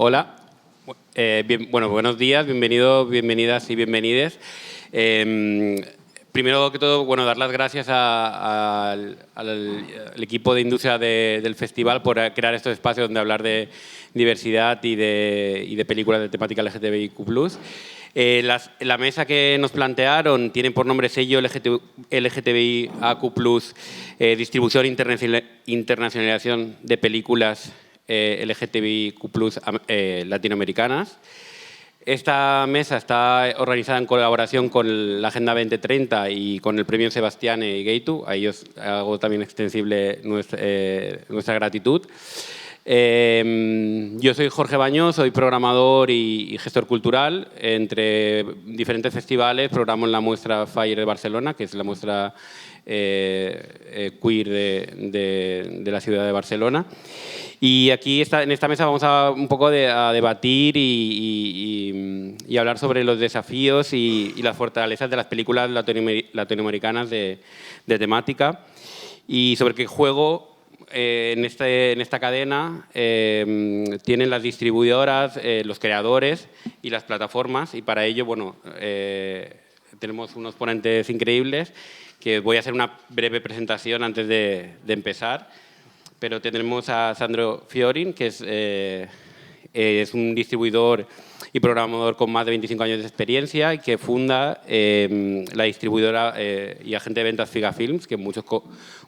Hola. Bueno, buenos días, bienvenidos, bienvenidas y bienvenides. Primero que todo, bueno, dar las gracias al equipo de industria del festival por crear estos espacios donde hablar de diversidad y de películas de temática LGTBIQ+. La mesa que nos plantearon tiene por nombre sello LGTBIQ+, distribución e internacionalización de películas LGTBIQ+, latinoamericanas. Esta mesa está organizada en colaboración con la Agenda 2030 y con el Premio Sebastiane y Gaitu. A ellos hago también extensible nuestra gratitud. Yo soy Jorge Baños, soy programador y gestor cultural. Entre diferentes festivales programo en la muestra Fire de Barcelona, que es la muestra queer de la ciudad de Barcelona. Y aquí en esta mesa vamos a un poco a debatir y hablar sobre los desafíos y las fortalezas de las películas latinoamericanas de temática y sobre qué juego en esta cadena tienen las distribuidoras, los creadores y las plataformas. Y para ello, bueno, tenemos unos ponentes increíbles que voy a hacer una breve presentación antes de empezar. Pero tenemos a Sandro Fiorin, que es un distribuidor y programador con más de 25 años de experiencia y que funda la distribuidora y agente de ventas Figa Films, que muchos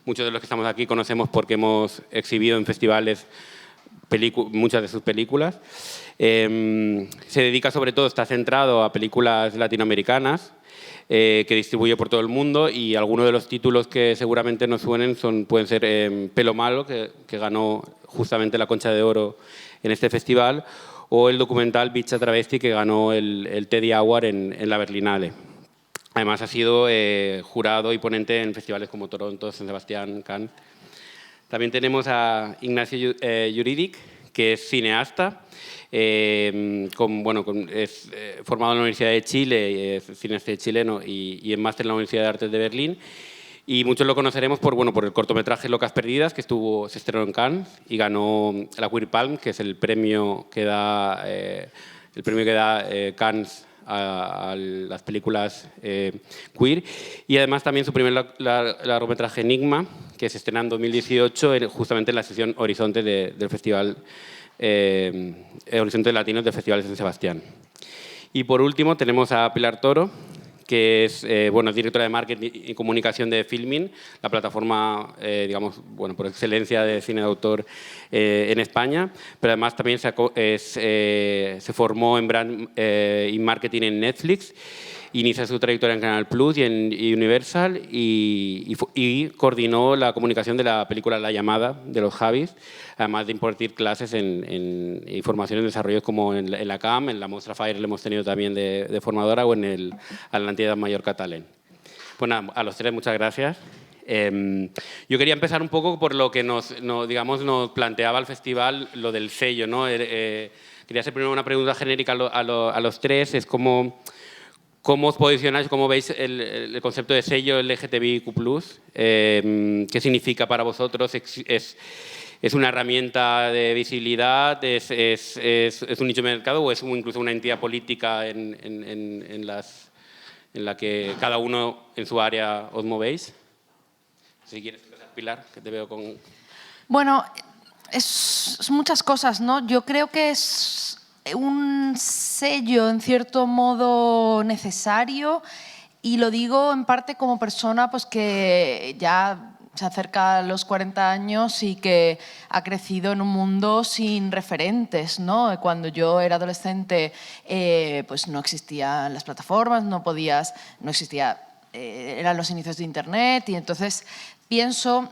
de los que estamos aquí conocemos porque hemos exhibido en festivales muchas de sus películas. Se dedica sobre todo, está centrado a películas latinoamericanas, que distribuye por todo el mundo, y algunos de los títulos que seguramente nos suenen pueden ser Pelo Malo, que ganó justamente la Concha de Oro en este festival, o el documental Bicha Travesti, que ganó el Teddy Award en la Berlinale. Además ha sido jurado y ponente en festivales como Toronto, San Sebastián, Cannes. También tenemos a Ignacio Juridic, que es cineasta. Es formado en la Universidad de Chile, es cineasta chileno y en máster en la Universidad de Artes de Berlín. Y muchos lo conoceremos por el cortometraje Locas Perdidas, que se estrenó en Cannes y ganó la Queer Palm, que es el premio que da Cannes a las películas queer. Y además también su primer largometraje Enigma, que se estrena en 2018 justamente en la sesión Horizonte del Festival Horizonte Latinos del Festival de San Sebastián. Y por último tenemos a Pilar Toro, que es directora de marketing y comunicación de Filmin, la plataforma por excelencia de cine de autor en España, pero además también se formó en brand y marketing en Netflix. Inicia su trayectoria en Canal Plus y en Universal y coordinó la comunicación de la película La Llamada de los Javis, además de impartir clases y formación en desarrollos como en la CAM, en la Mostra Fire le hemos tenido también de formadora, o en el Atlantida Mallorca Talent. Bueno, a los tres muchas gracias. Yo quería empezar un poco por lo que nos planteaba el festival, lo del sello, ¿no? Quería hacer primero una pregunta genérica a los tres, es ¿cómo os posicionáis, cómo veis el concepto de sello LGTBIQ+? ¿Qué significa para vosotros? ¿Es una herramienta de visibilidad? ¿Es un nicho de mercado o es incluso una entidad política en la que cada uno en su área os movéis? Si quieres empezar, Pilar, que te veo con... Bueno, es muchas cosas, ¿no? Yo creo que es un sello, en cierto modo, necesario, y lo digo en parte como persona pues, que ya se acerca a los 40 años y que ha crecido en un mundo sin referentes, ¿no? Cuando yo era adolescente pues no existían las plataformas, eran los inicios de Internet, y entonces pienso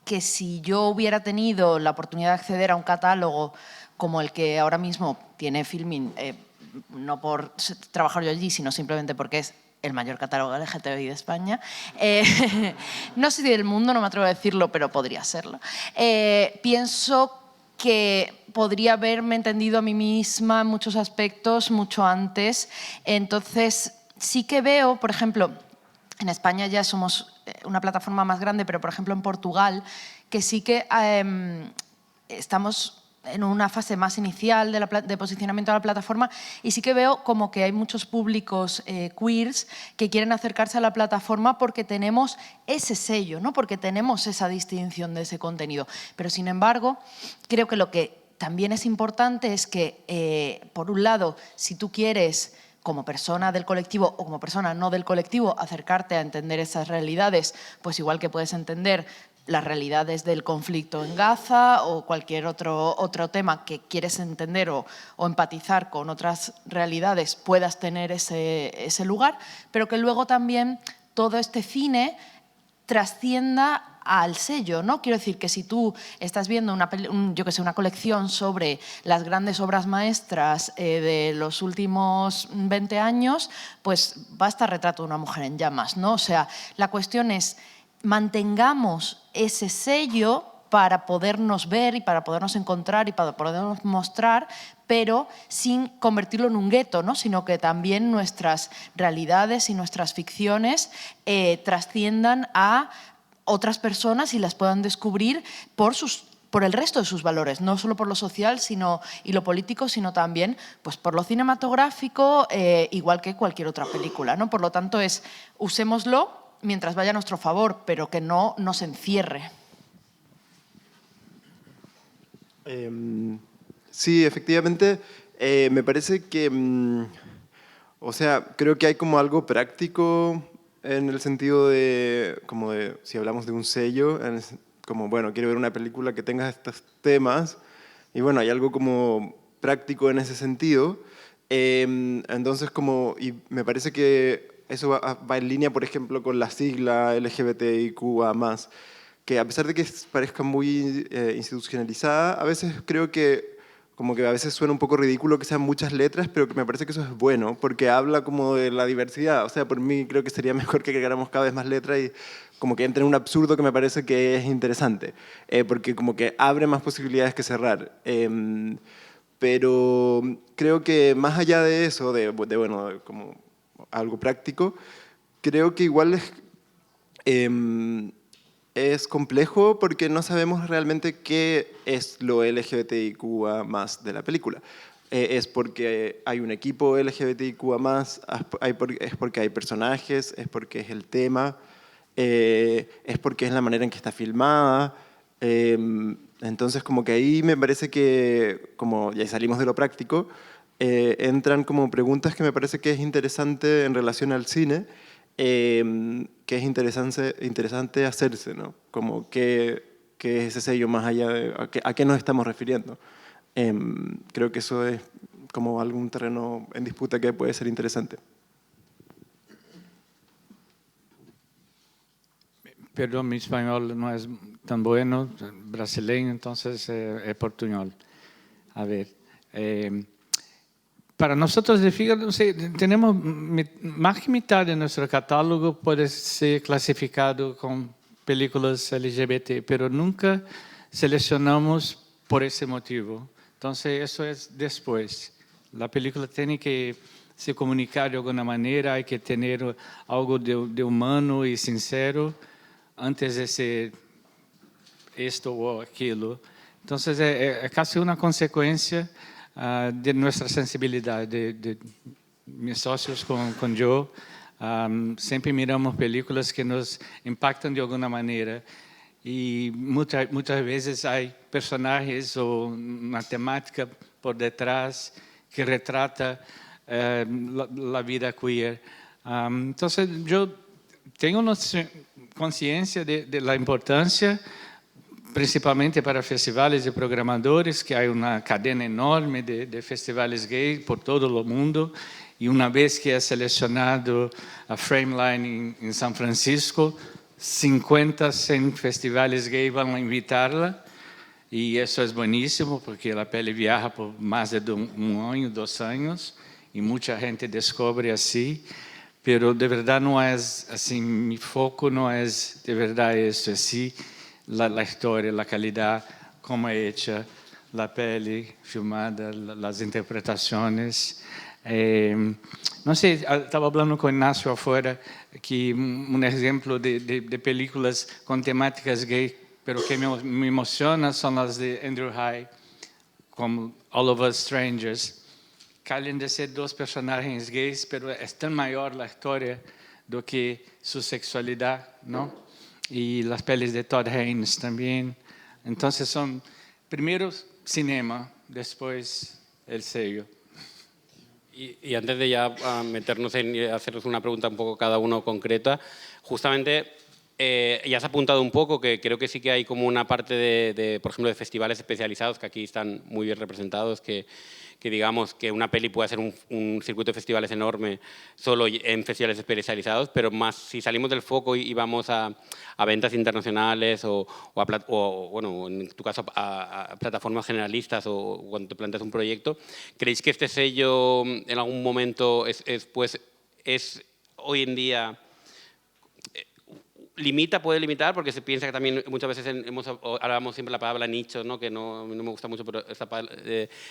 que si yo hubiera tenido la oportunidad de acceder a un catálogo como el que ahora mismo tiene Filmin, no por trabajar yo allí, sino simplemente porque es el mayor catálogo LGTBI de España, no sé si del mundo, no me atrevo a decirlo, pero podría serlo. Pienso que podría haberme entendido a mí misma en muchos aspectos mucho antes. Entonces, sí que veo, por ejemplo, en España ya somos una plataforma más grande, pero por ejemplo en Portugal, que sí que estamos en una fase más inicial de posicionamiento de la plataforma, y sí que veo como que hay muchos públicos queers que quieren acercarse a la plataforma porque tenemos ese sello, ¿no? Porque tenemos esa distinción de ese contenido. Pero, sin embargo, creo que lo que también es importante es que, por un lado, si tú quieres, como persona del colectivo o como persona no del colectivo, acercarte a entender esas realidades, pues igual que puedes entender las realidades del conflicto en Gaza o cualquier otro tema que quieres entender o empatizar con otras realidades, puedas tener ese lugar, pero que luego también todo este cine trascienda al sello, ¿no? Quiero decir que si tú estás viendo una colección sobre las grandes obras maestras de los últimos 20 años, pues va a estar Retrato de una mujer en llamas, ¿no? O sea, la cuestión es mantengamos ese sello para podernos ver y para podernos encontrar y para podernos mostrar, pero sin convertirlo en un gueto, ¿no? Sino que también nuestras realidades y nuestras ficciones trasciendan a otras personas y las puedan descubrir por el resto de sus valores, no solo por lo social y lo político, sino también pues, por lo cinematográfico, igual que cualquier otra película, ¿no? Por lo tanto, usémoslo mientras vaya a nuestro favor, pero que no nos encierre. Sí, efectivamente, me parece que, o sea, creo que hay como algo práctico en el sentido de, como de, si hablamos de un sello, como, bueno, quiero ver una película que tenga estos temas, y bueno, hay algo como práctico en ese sentido. Entonces, como, y me parece que eso va en línea, por ejemplo, con la sigla LGBTIQA+, que a pesar de que parezca muy institucionalizada, a veces creo que como que a veces suena un poco ridículo que sean muchas letras, pero que me parece que eso es bueno, porque habla como de la diversidad. O sea, por mí creo que sería mejor que agregáramos cada vez más letras y como que entre en un absurdo que me parece que es interesante, porque como que abre más posibilidades que cerrar. Pero creo que más allá de eso, bueno, como algo práctico, creo que igual es complejo porque no sabemos realmente qué es lo LGBTIQA más de la película. Es porque hay un equipo LGBTIQA más, es porque hay personajes, es porque es el tema, es porque es la manera en que está filmada. Entonces, como que ahí me parece que, como ya salimos de lo práctico, entran como preguntas que me parece que es interesante en relación al cine, que es interesante hacerse, ¿no? Como qué es ese sello más allá de a qué nos estamos refiriendo. Creo que eso es como algún terreno en disputa que puede ser interesante. Perdón, mi español no es tan bueno, brasileño, entonces es portuñol. A ver, para nosotros de Fígaro, tenemos más que mitad de nuestro catálogo puede ser clasificado con películas LGBT, pero nunca seleccionamos por ese motivo. Entonces, eso es después. La película tiene que se comunicar de alguna manera, hay que tener algo de humano y sincero antes de ser esto o aquilo. Entonces, es casi una consecuencia de nuestra sensibilidad, de mis socios con yo. Siempre miramos películas que nos impactan de alguna manera. Y muchas veces hay personajes o una temática por detrás que retrata la vida queer. Entonces, yo tengo consciência de la importância, principalmente para festivales e programadores, que há uma cadena enorme de festivais gay por todo o mundo, e uma vez que é selecionado a Frameline em São Francisco, 50, 100 festivais gay vão invitar-la, e isso é bueníssimo, porque a pele viaja por mais de um ano, 2 anos, e muita gente descobre assim. Pero de verdad no es así, mi foco no es de verdad eso, es sí la historia, la calidad, cómo es hecha, la peli filmada, las interpretaciones. No sé, estaba hablando con Ignacio afuera, que un ejemplo de películas con temáticas gay, pero que me emociona son las de Andrew Haigh, como All of Us Strangers, calham de ser dos personagens gays, pero é tão maior a história do que sua sexualidade, não? E as peles de Todd Haynes também. Então, são primeiro cinema, depois o sello. Y antes de ya meternos en haceros una pregunta un poco cada uno concreta, justamente ya has apuntado un poco que creo que sí que hay como una parte de, por ejemplo, de festivales especializados que aquí están muy bien representados, que digamos que una peli puede ser un circuito de festivales enorme solo en festivales especializados, pero más si salimos del foco y vamos a ventas internacionales o bueno, en tu caso a plataformas generalistas o cuando te planteas un proyecto, ¿creéis que este sello en algún momento es hoy en día puede limitar, porque se piensa que también muchas veces hablamos siempre la palabra nicho, ¿no? Que no me gusta mucho, pero esa palabra,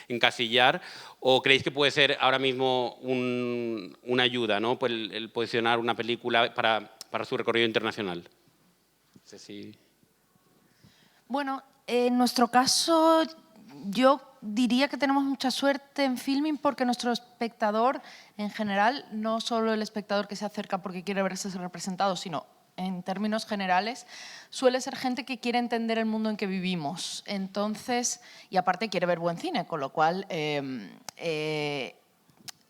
encasillar, o creéis que puede ser ahora mismo una ayuda, ¿no? Pues el posicionar una película para su recorrido internacional? No sé si... Bueno, en nuestro caso yo diría que tenemos mucha suerte en Filmin porque nuestro espectador en general, no solo el espectador que se acerca porque quiere verse representado, sino en términos generales, suele ser gente que quiere entender el mundo en que vivimos. Entonces, y aparte quiere ver buen cine, con lo cual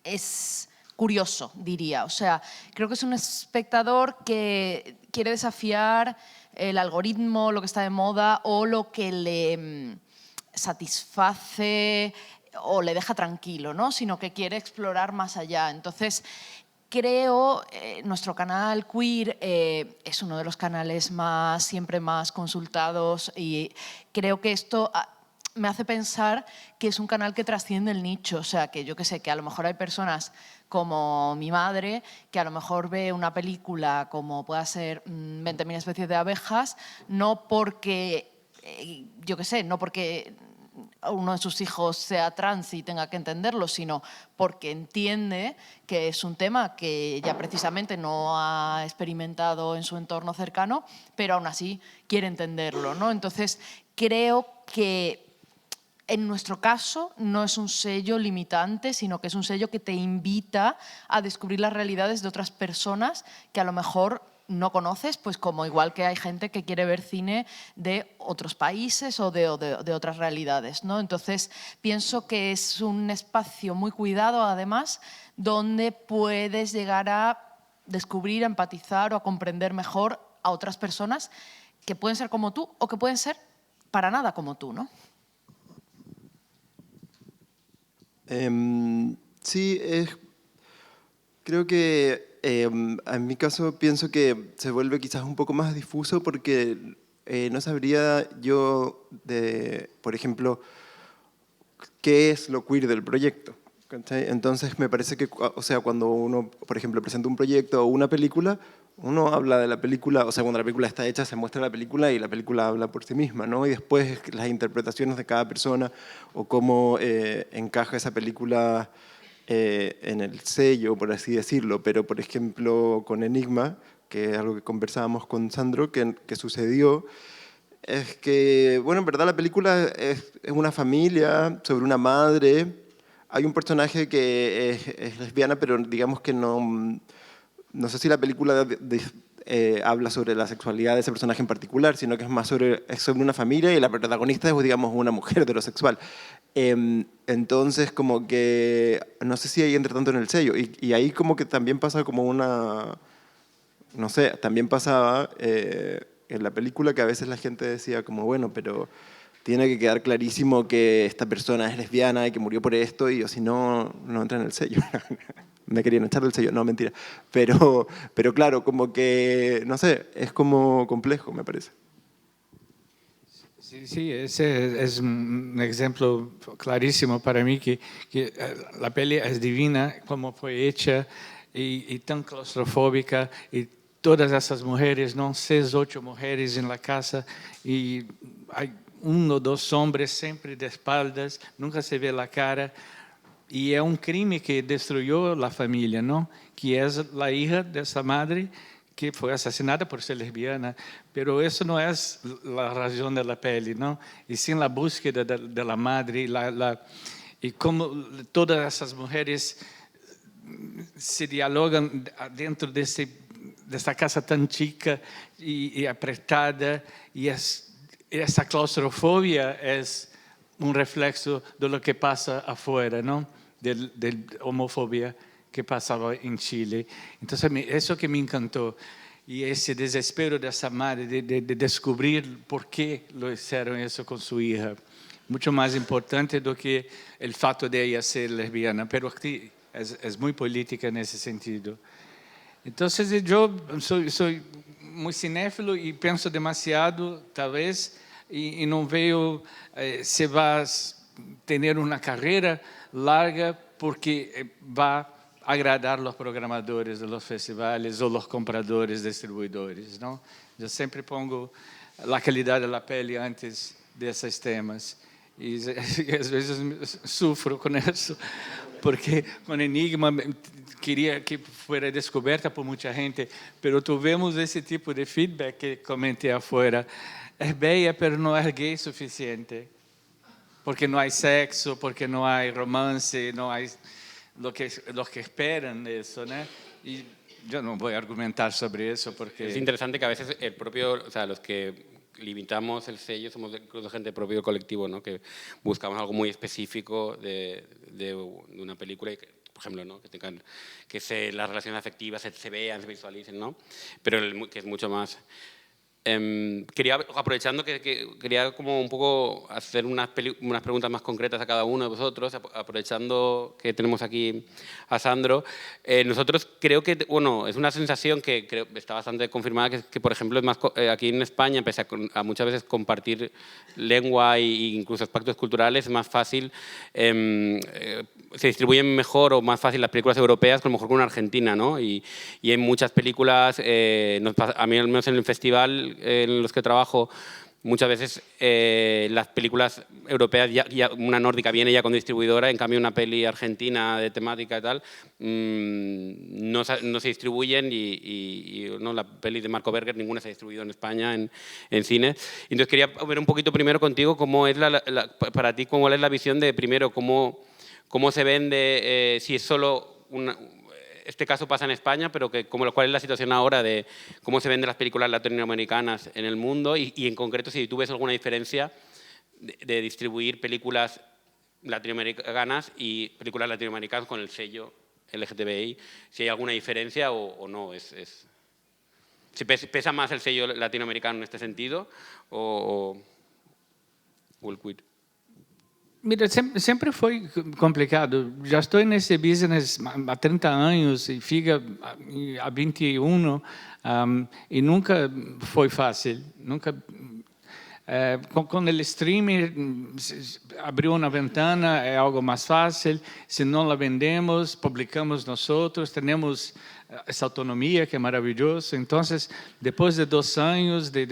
es curioso, diría. O sea, creo que es un espectador que quiere desafiar el algoritmo, lo que está de moda o lo que le satisface o le deja tranquilo, ¿no? Sino que quiere explorar más allá. Entonces, creo nuestro canal Queer es uno de los canales siempre más consultados y creo que esto me hace pensar que es un canal que trasciende el nicho. O sea, que yo qué sé, que a lo mejor hay personas como mi madre que a lo mejor ve una película como pueda ser 20.000 especies de abejas, no porque, yo qué sé, no porque uno de sus hijos sea trans y tenga que entenderlo, sino porque entiende que es un tema que ya precisamente no ha experimentado en su entorno cercano, pero aún así quiere entenderlo, ¿no? Entonces, creo que en nuestro caso no es un sello limitante, sino que es un sello que te invita a descubrir las realidades de otras personas que a lo mejor no conoces, pues como igual que hay gente que quiere ver cine de otros países o de otras realidades, ¿no? Entonces, pienso que es un espacio muy cuidado, además, donde puedes llegar a descubrir, a empatizar o a comprender mejor a otras personas que pueden ser como tú o que pueden ser para nada como tú, ¿no? Sí, creo que en mi caso pienso que se vuelve quizás un poco más difuso porque no sabría yo, por ejemplo, qué es lo queer del proyecto. ¿Cachai? Entonces me parece que, o sea, cuando uno, por ejemplo, presenta un proyecto o una película, uno habla de la película, o sea, cuando la película está hecha se muestra la película y la película habla por sí misma, ¿no? Y después las interpretaciones de cada persona o cómo encaja esa película en el sello, por así decirlo. Pero, por ejemplo, con Enigma, que es algo que conversábamos con Sandro, que sucedió, es que, bueno, en verdad la película es una familia sobre una madre. Hay un personaje que es lesbiana, pero digamos que no sé si la película habla sobre la sexualidad de ese personaje en particular, sino que es más sobre una familia y la protagonista es, digamos, una mujer heterosexual. Entonces, como que no sé si ahí entra tanto en el sello. Y ahí como que también pasa como una... No sé, también pasaba en la película que a veces la gente decía como, bueno, pero tiene que quedar clarísimo que esta persona es lesbiana y que murió por esto, y o si no, no entra en el sello. Me querían echar del sello, no, mentira. Pero claro, como que, no sé, es como complejo, me parece. Sí, ese es un ejemplo clarísimo para mí que la peli es divina, como fue hecha y tan claustrofóbica y todas esas mujeres, ¿no? 6, 8 mujeres en la casa y hay 1 o 2 hombres siempre de espaldas, nunca se ve la cara. Y es un crimen que destruyó la familia, ¿no? Que es la hija de esa madre que fue asesinada por ser lesbiana, pero eso no es la razón de la peli, ¿no? Y sin la búsqueda de la madre y cómo todas esas mujeres se dialogan dentro de esta casa tan chica y apretada, y esa claustrofobia es un reflexo de lo que pasa afuera, ¿no? De homofobia que pasaba en Chile. Entonces, eso que me encantó. Y ese desespero de esa madre de descubrir por qué lo hicieron eso con su hija. Mucho más importante do que el fato de ella ser lesbiana. Pero aquí es muy política en ese sentido. Entonces, yo soy muy cinéfilo y pienso demasiado, tal vez, y no veo si vas a tener una carrera larga porque va a agradar los programadores de los festivales o los compradores, distribuidores, ¿no? Yo siempre pongo la calidad de la peli antes de esos temas. Y a veces sufro con eso, porque con Enigma quería que fuera descubierta por mucha gente, pero tuvimos ese tipo de feedback que comenté afuera. Es bella, pero no es gay suficiente, porque no hay sexo, porque no hay romance, no hay los que esperan eso, ¿no? Y yo no voy a argumentar sobre eso porque... Es interesante que a veces el propio, o sea, los que limitamos el sello somos incluso gente del propio colectivo, ¿no? Que buscamos algo muy específico de una película y que, por ejemplo, ¿no? Que las relaciones afectivas se vean, se visualicen, ¿no? Pero que es mucho más... quería, aprovechando que quería como un poco hacer unas preguntas más concretas a cada uno de vosotros, aprovechando que tenemos aquí a Sandro. Nosotros creo que, bueno, es una sensación que creo está bastante confirmada, que por ejemplo, es más, aquí en España, pese a muchas veces compartir lengua e incluso aspectos culturales, es más fácil, se distribuyen mejor o más fácil las películas europeas, que a lo mejor con una Argentina, ¿no? Y en muchas películas, a mí al menos en el festival en los que trabajo, muchas veces las películas europeas, ya una nórdica viene ya con distribuidora, en cambio una peli argentina de temática y tal, no se distribuyen y no, la peli de Marco Berger ninguna se ha distribuido en España en cine. Entonces quería ver un poquito primero contigo cómo es para ti, cuál es la visión de primero, cómo se vende, si es solo este caso pasa en España, pero cuál es la situación ahora de cómo se venden las películas latinoamericanas en el mundo y en concreto si tú ves alguna diferencia de distribuir películas latinoamericanas y películas latinoamericanas con el sello LGTBI, si hay alguna diferencia o no. Si pesa más el sello latinoamericano en este sentido o el quid. Mira, sempre foi complicado. Já estou nesse business há 30 anos e fica há 21 e nunca foi fácil. Nunca. Com o streaming, abriu uma ventana, é algo mais fácil. Se não la vendemos, publicamos nós outros, temos essa autonomia que é maravilhoso. Então, depois de 2 anos de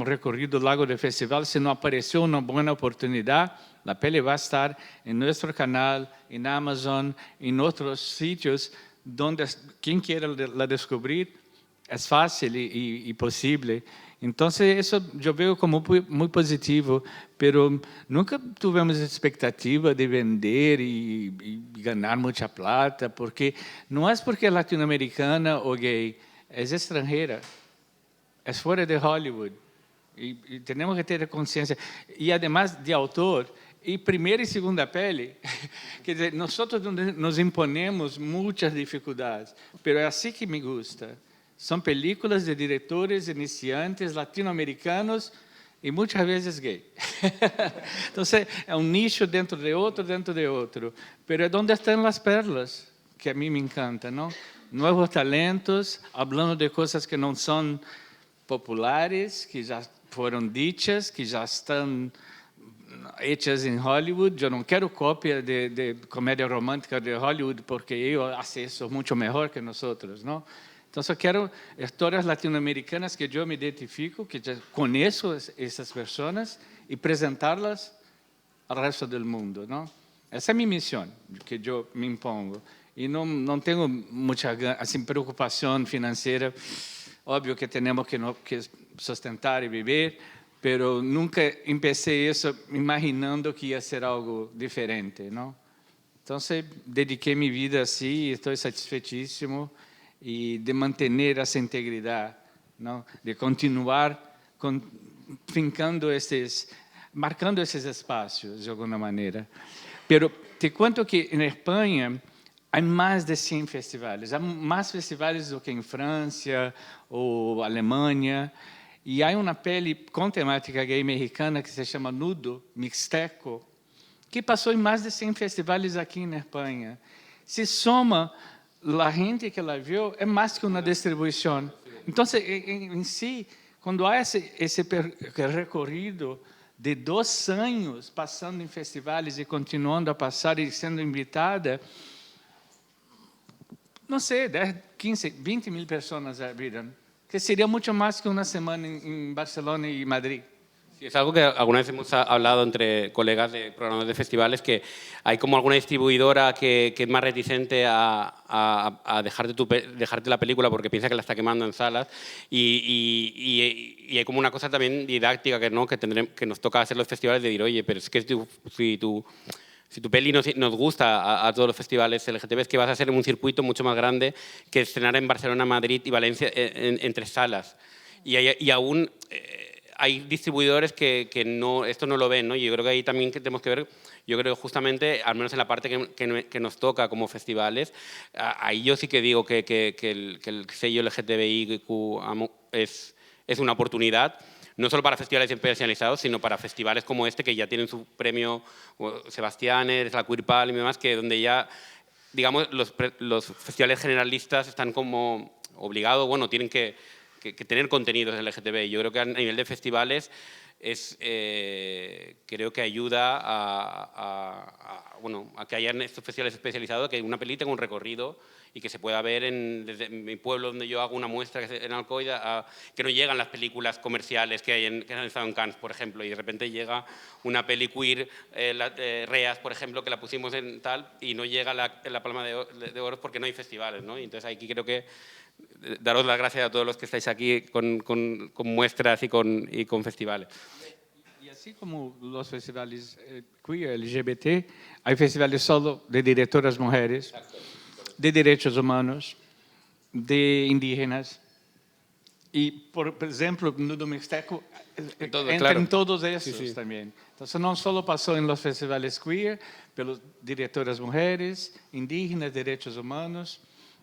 recorrido Lago de Festival, se não apareceu uma boa oportunidade, a peli vai estar em nosso canal, em Amazon, em outros sítios, onde quem queira la descobrir é fácil e possível. Então, isso eu vejo como muito positivo, mas nunca tivemos expectativa de vender e ganhar muita plata, porque não é porque é latino-americana ou gay, é estrangeira, é fora de Hollywood. E temos que ter consciência. E, además, de autor, e primeira e segunda pele, quer dizer, nós nos imponemos muitas dificuldades, mas é assim que me gusta. São películas de diretores iniciantes latino-americanos e muitas vezes gay. Então, é um nicho dentro de outro, mas é onde estão as perlas, que a mim me encanta, não? Novos talentos, falando de coisas que não são populares, que já foram ditas, que já estão hechas em Hollywood. Eu não quero cópia de comédia romântica de Hollywood, porque eu acesso muito melhor que nós outros, não? Então, eu quero histórias latino-americanas que eu me identifico, que já conheço essas pessoas e apresentá-las ao resto do mundo, não? Essa é a minha missão, que eu me impongo. E não tenho muita assim, preocupação financeira. Obvio que tenemos que sustentar y vivir, pero nunca empecé eso imaginando que iba a ser algo diferente, ¿no? Entonces, dediqué mi vida así y estoy satisfechísimo y de mantener esa integridad, ¿no? De continuar marcando esses espaços de alguma maneira. Pero te cuento que em Espanha há mais de 100 festivais. Há mais festivais do que em França ou Alemanha. E há uma pele com temática gay mexicana que se chama Nudo, Mixteco, que passou em mais de 100 festivais aqui na Espanha. Se soma a gente que ela viu, é mais que uma distribuição. Então, em si, quando há esse recorrido de 2 anos passando em festivais e continuando a passar e sendo invitada, não sei, 10, 15, 20 mil pessoas viram, que seria muito mais que uma semana em Barcelona e Madrid. Sí, es algo que alguna vez hemos hablado entre colegas de programas de festivales, que hay como alguna distribuidora que es más reticente a dejarte la película porque piensa que la está quemando en salas, y hay como una cosa también didáctica que nos toca hacer los festivales, de decir, oye, pero es que si tu peli nos gusta a todos los festivales LGTB, es que vas a hacer un circuito mucho más grande que estrenar en Barcelona, Madrid y Valencia en 3 salas. Y aún hay distribuidores que esto no lo ven, ¿no? Y yo creo que ahí también tenemos que ver, yo creo justamente, al menos en la parte que nos toca como festivales, ahí yo sí que digo que el sello LGTBIQ es una oportunidad, no solo para festivales especializados, sino para festivales como este, que ya tienen su premio Sebastiánes, la Queer Palm y demás, que donde ya, digamos, los festivales generalistas están como obligados, bueno, tienen que tener contenidos LGTB. Yo creo que a nivel de festivales creo que ayuda a que hayan estos festivales especializados, que una peli tenga un recorrido y que se pueda ver desde mi pueblo, donde yo hago una muestra en Alcoida, que no llegan las películas comerciales que han estado en Cannes, por ejemplo, y de repente llega una peli queer, Reas, por ejemplo, que la pusimos en tal, y no llega la Palma de Oro porque no hay festivales, ¿no? Y entonces aquí creo que daros las gracias a todos los que estáis aquí con muestras y con festivales. Y así como los festivales queer, LGBT, hay festivales solo de directoras mujeres, de derechos humanos, de indígenas. Y, por ejemplo, Nudo Mixteco entra en todos esos también. Entonces, no solo pasó en los festivales queer, pero diretoras mujeres, indígenas, derechos humanos.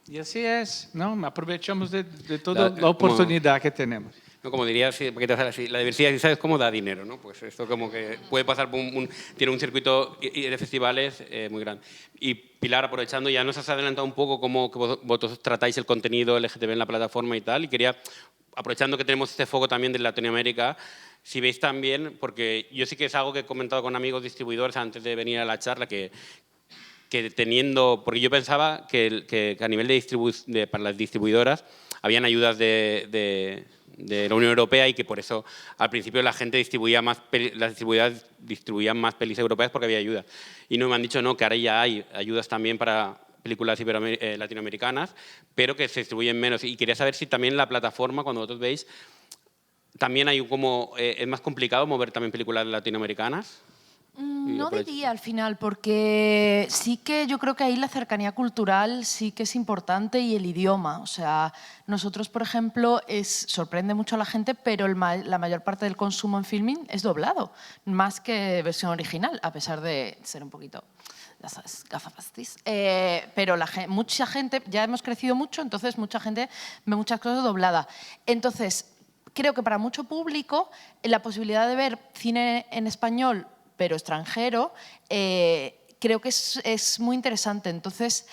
Y así es, ¿no? Aprovechamos de toda la oportunidad que tenemos. No, como diría, la diversidad, ¿sabes cómo da dinero? ¿No? Pues esto como que puede pasar tiene un circuito de festivales muy grande. Y Pilar, aprovechando, ya nos has adelantado un poco cómo que vosotros tratáis el contenido LGTB en la plataforma y tal, y quería, aprovechando que tenemos este foco también de Latinoamérica, si veis también, porque yo sí que es algo que he comentado con amigos distribuidores antes de venir a la charla, que porque yo pensaba que a nivel para las distribuidoras habían ayudas de la Unión Europea, y que por eso al principio la gente las distribuidoras distribuían más pelis europeas porque había ayuda. Y no me han dicho, no, que ahora ya hay ayudas también para películas latinoamericanas, pero que se distribuyen menos. Y quería saber si también la plataforma, cuando vosotros veis, también hay es más complicado mover también películas latinoamericanas. No diría al final, porque sí que yo creo que ahí la cercanía cultural sí que es importante, y el idioma. O sea, nosotros, por ejemplo, sorprende mucho a la gente, pero la mayor parte del consumo en Filmin es doblado, más que versión original, a pesar de ser un poquito, ya sabes, gafapastis. Pero mucha gente, ya hemos crecido mucho, entonces mucha gente ve muchas cosas dobladas. Entonces, creo que para mucho público la posibilidad de ver cine en español pero extranjero, creo que es muy interesante. Entonces,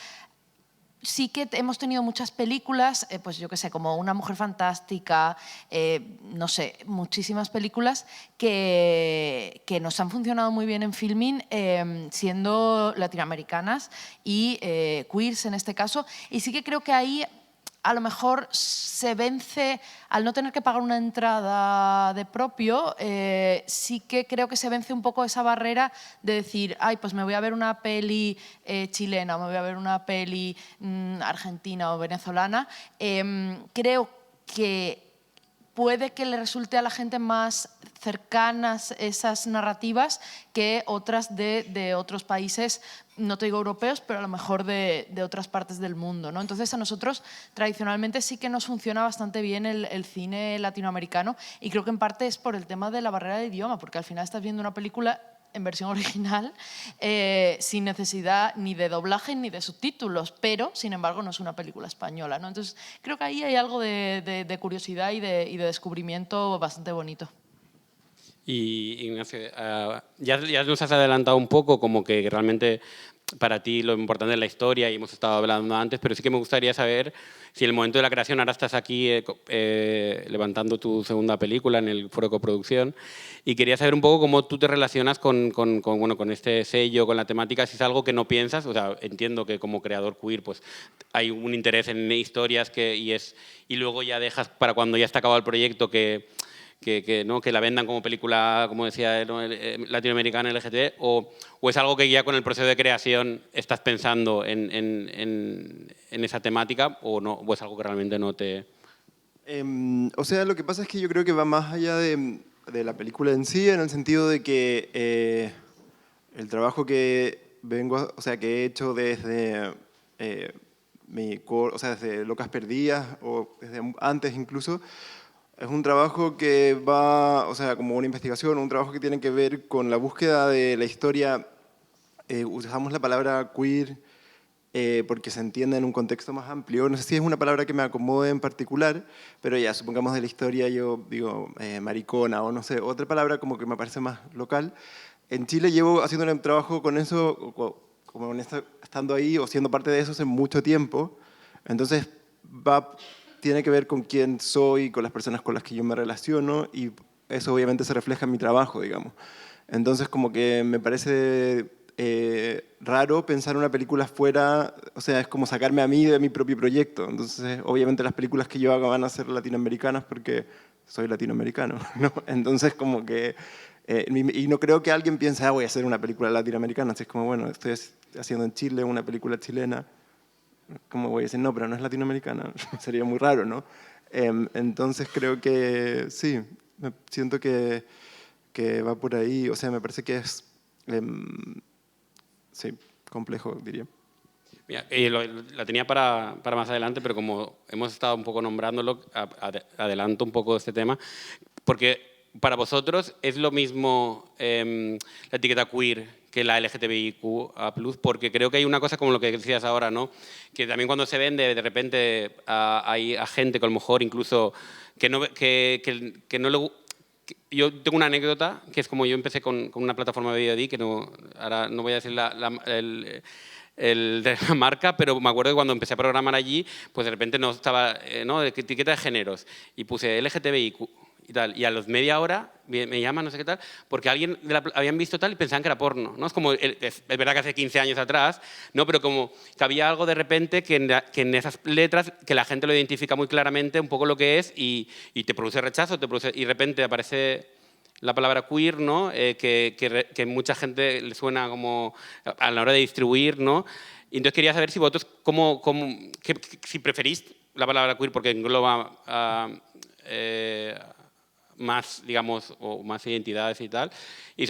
sí que hemos tenido muchas películas, pues yo qué sé, como Una mujer fantástica, no sé, muchísimas películas que nos han funcionado muy bien en Filmin, siendo latinoamericanas y queers en este caso. Y sí que creo que ahí a lo mejor se vence, al no tener que pagar una entrada de propio, sí que creo que se vence un poco esa barrera de decir, ay, pues me voy a ver una peli chilena, o me voy a ver una peli argentina o venezolana. Creo que puede que le resulte a la gente más cercanas esas narrativas que otras de otros países, no te digo europeos, pero a lo mejor de otras partes del mundo, ¿no? Entonces a nosotros tradicionalmente sí que nos funciona bastante bien el cine latinoamericano, y creo que en parte es por el tema de la barrera de idioma, porque al final estás viendo una película en versión original, sin necesidad ni de doblaje ni de subtítulos, pero, sin embargo, no es una película española, ¿no? Entonces, creo que ahí hay algo de curiosidad y de descubrimiento bastante bonito. Y Ignacio, ya nos has adelantado un poco como que realmente para ti lo importante es la historia y hemos estado hablando antes, pero sí que me gustaría saber si en el momento de la creación, ahora estás aquí levantando tu segunda película en el foro de coproducción, y quería saber un poco cómo tú te relacionas con este sello, con la temática, si es algo que no piensas. O sea, entiendo que como creador queer pues hay un interés en historias y luego ya dejas para cuando ya está acabado el proyecto ¿no? que la vendan como película, como decía, ¿no? latinoamericana LGTB, o es algo que ya con el proceso de creación estás pensando en esa temática, o no, o es algo que realmente no te... O sea, lo que pasa es que yo creo que va más allá de la película en sí, en el sentido de que el trabajo que o sea, que he hecho desde o sea, desde Locas Perdidas o desde antes incluso, es un trabajo que va, o sea, como una investigación, un trabajo que tiene que ver con la búsqueda de la historia. Usamos la palabra queer porque se entiende en un contexto más amplio. No sé si es una palabra que me acomode en particular, pero ya, supongamos de la historia yo digo maricona o no sé, otra palabra como que me parece más local. En Chile llevo haciendo un trabajo con eso, como estando ahí o siendo parte de eso hace mucho tiempo. Entonces tiene que ver con quién soy, con las personas con las que yo me relaciono, y eso obviamente se refleja en mi trabajo, digamos. Entonces como que me parece raro pensar una película fuera, o sea, es como sacarme a mí de mi propio proyecto. Entonces, obviamente las películas que yo haga van a ser latinoamericanas porque soy latinoamericano, ¿no? Entonces, como que... y no creo que alguien piense, voy a hacer una película latinoamericana. Así es como, bueno, estoy haciendo en Chile una película chilena. ¿Cómo voy a decir? No, pero no es latinoamericana. Sería muy raro, ¿no? Entonces, creo que sí, siento que va por ahí. O sea, me parece que es... sí, complejo, diría. Mira, la tenía para más adelante, pero como hemos estado un poco nombrándolo, adelanto un poco este tema, porque para vosotros es lo mismo la etiqueta queer que la LGTBIQ+, porque creo que hay una cosa como lo que decías ahora, ¿no? Que también cuando se vende, de repente hay a gente que a lo mejor incluso que no le... Yo tengo una anécdota, que es como yo empecé con una plataforma de VOD, que ahora no voy a decir de la marca, pero me acuerdo que cuando empecé a programar allí, pues de repente no estaba, ¿no? Etiqueta de géneros, y puse LGTBIQ y tal, y a los media hora me llaman, no sé qué tal, porque habían visto tal y pensaban que era porno, ¿no? Es como, es verdad que hace 15 años atrás, ¿no? Pero como que había algo de repente que en esas letras, que la gente lo identifica muy claramente un poco lo que es, y te produce rechazo, y de repente aparece la palabra queer, ¿no? Que mucha gente le suena como a la hora de distribuir, ¿no? Y entonces quería saber si vosotros, si preferís la palabra queer porque engloba más, digamos, o más identidades y tal,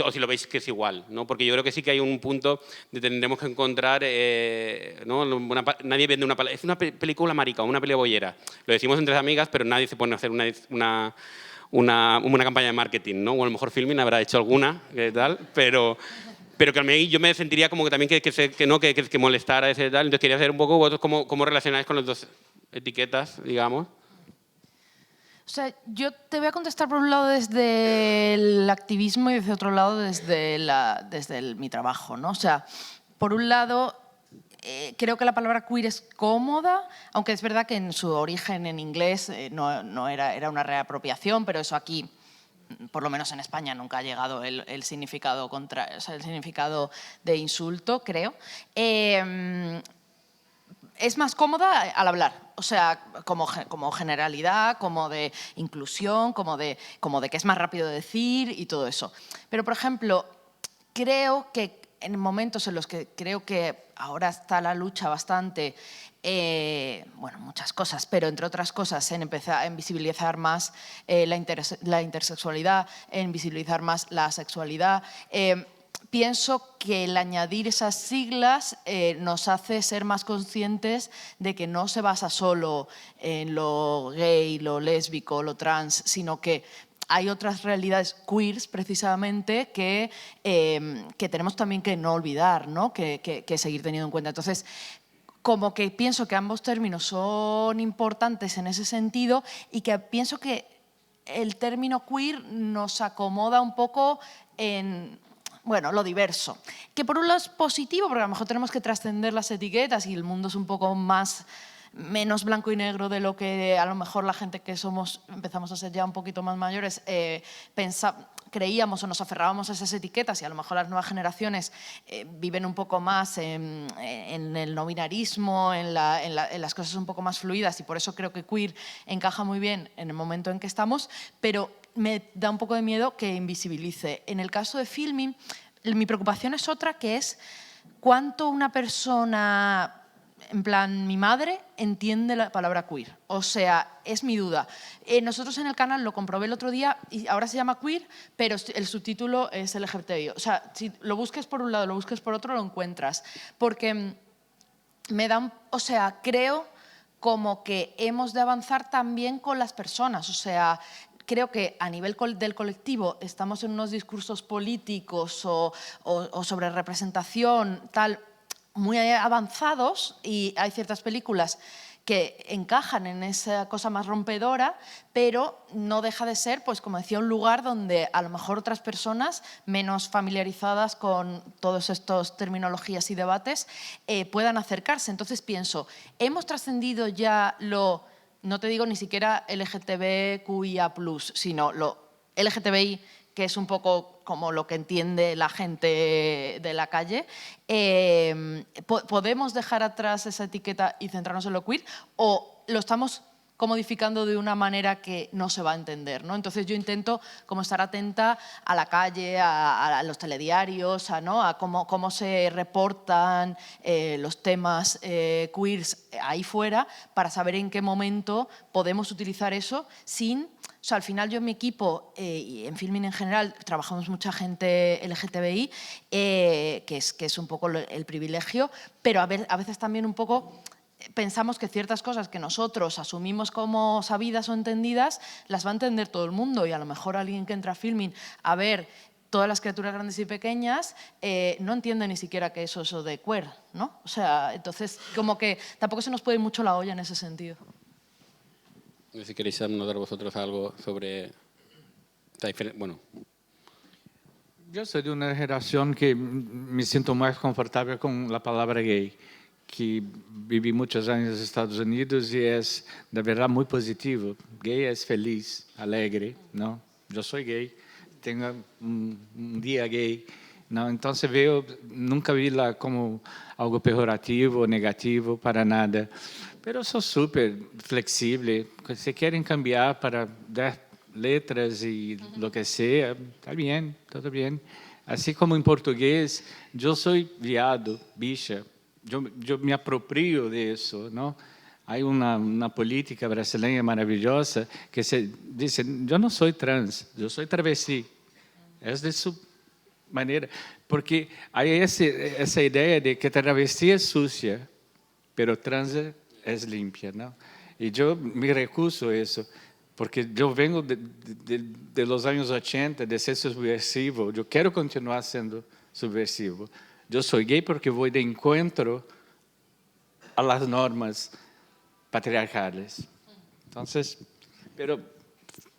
o si lo veis que es igual, ¿no? Porque yo creo que sí que hay un punto de tendremos que encontrar, ¿no? Nadie vende una palabra, es una película marica o una película bollera. Lo decimos entre amigas, pero nadie se pone a hacer una campaña de marketing, ¿no? O a lo mejor Filmin habrá hecho alguna, tal, pero que a mí yo me sentiría como que también que molestara ese tal. Entonces quería saber un poco vosotros cómo relacionáis con las dos etiquetas, digamos. O sea, yo te voy a contestar por un lado desde el activismo y desde otro lado desde mi trabajo, ¿no? O sea, por un lado, creo que la palabra queer es cómoda, aunque es verdad que en su origen en inglés no era una reapropiación, pero eso aquí, por lo menos en España, nunca ha llegado el significado el significado de insulto, creo. Es más cómoda al hablar, o sea, como generalidad, como de inclusión, como de que es más rápido de decir y todo eso. Pero, por ejemplo, creo que en momentos en los que creo que ahora está la lucha bastante, bueno, muchas cosas, pero entre otras cosas en empezar en visibilizar más la intersexualidad, en visibilizar más la sexualidad. Pienso que el añadir esas siglas nos hace ser más conscientes de que no se basa solo en lo gay, lo lésbico, lo trans, sino que hay otras realidades queers, precisamente, que tenemos también que no olvidar, ¿no? Que seguir teniendo en cuenta. Entonces, como que pienso que ambos términos son importantes en ese sentido y que pienso que el término queer nos acomoda un poco en, bueno, lo diverso. Que por un lado es positivo, porque a lo mejor tenemos que trascender las etiquetas y el mundo es un poco menos blanco y negro de lo que a lo mejor la gente que somos, empezamos a ser ya un poquito más mayores, creíamos o nos aferrábamos a esas etiquetas, y a lo mejor las nuevas generaciones viven un poco más en el no binarismo, en las cosas un poco más fluidas, y por eso creo que queer encaja muy bien en el momento en que estamos, pero me da un poco de miedo que invisibilice. En el caso de Filmin, mi preocupación es otra, que es cuánto una persona, en plan, mi madre entiende la palabra queer. O sea, es mi duda. Nosotros en el canal lo comprobé el otro día y ahora se llama queer, pero el subtítulo es LGBTI. O sea, si lo busques por un lado, lo busques por otro, lo encuentras. Porque me da, o sea, creo como que hemos de avanzar también con las personas. O sea, creo que a nivel del colectivo estamos en unos discursos políticos o sobre representación, tal, muy avanzados, y hay ciertas películas que encajan en esa cosa más rompedora, pero no deja de ser, pues como decía, un lugar donde a lo mejor otras personas menos familiarizadas con todas estas terminologías y debates puedan acercarse. Entonces pienso, hemos trascendido ya no te digo ni siquiera LGTBQIA+, sino lo LGTBI, que es un poco como lo que entiende la gente de la calle. ¿Podemos dejar atrás esa etiqueta y centrarnos en lo queer? ¿O lo estamos comodificando de una manera que no se va a entender, ¿no? Entonces yo intento como estar atenta a la calle, a los telediarios, a cómo se reportan los temas queers ahí fuera, para saber en qué momento podemos utilizar eso sin... O sea, al final yo en mi equipo y en Filmin en general trabajamos mucha gente LGTBI, que es un poco el privilegio, pero a veces también un poco pensamos que ciertas cosas que nosotros asumimos como sabidas o entendidas las va a entender todo el mundo, y a lo mejor alguien que entra a Filmin a ver todas las criaturas grandes y pequeñas no entiende ni siquiera que eso es eso de queer, ¿no? O sea, entonces como que tampoco se nos puede ir mucho la olla en ese sentido. No sé si queréis anotar vosotros algo sobre esta diferencia. Bueno. Yo soy de una generación que me siento más confortable con la palabra gay, que viví muchos años en los Estados Unidos y es, de verdad, muy positivo. Gay es feliz, alegre, ¿no? Yo soy gay, tengo un día gay, ¿no? Entonces nunca vi como algo pejorativo, negativo, para nada. Pero soy súper flexible. Si quieren cambiar para 10 letras y lo que sea, está bien, todo bien. Así como en portugués, yo soy viado, bicha. Yo me aproprio de eso, ¿no? Hay una política brasileña maravillosa que se dice, yo no soy trans, yo soy travesti. Es de su manera. Porque hay esa idea de que travesti es sucia, pero trans es limpia, ¿no? Y yo me recuso a eso, porque yo vengo de los años 80, de ser subversivo. Yo quiero continuar siendo subversivo. Yo soy gay porque voy de encuentro a las normas patriarcales. Entonces, pero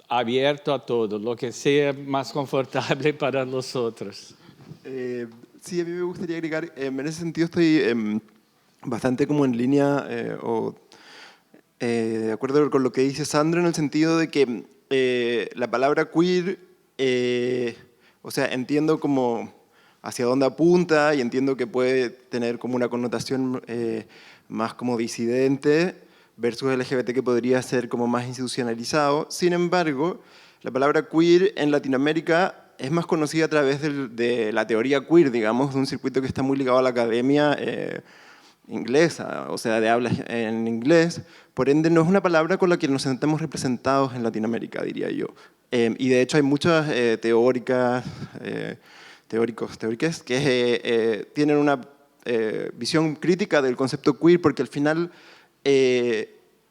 abierto a todo, lo que sea más confortable para los otros. Sí, a mí me gustaría agregar, en ese sentido estoy bastante como en línea de acuerdo con lo que dice Sandra, en el sentido de que la palabra queer, o sea, entiendo como hacia dónde apunta y entiendo que puede tener como una connotación más como disidente versus LGBT, que podría ser como más institucionalizado. Sin embargo, la palabra queer en Latinoamérica es más conocida a través de la teoría queer, digamos, de un circuito que está muy ligado a la academia inglesa, o sea, de habla en inglés. Por ende, no es una palabra con la que nos sentamos representados en Latinoamérica, diría yo. Y de hecho hay muchas teóricas, teóricas que tienen una visión crítica del concepto queer, porque al final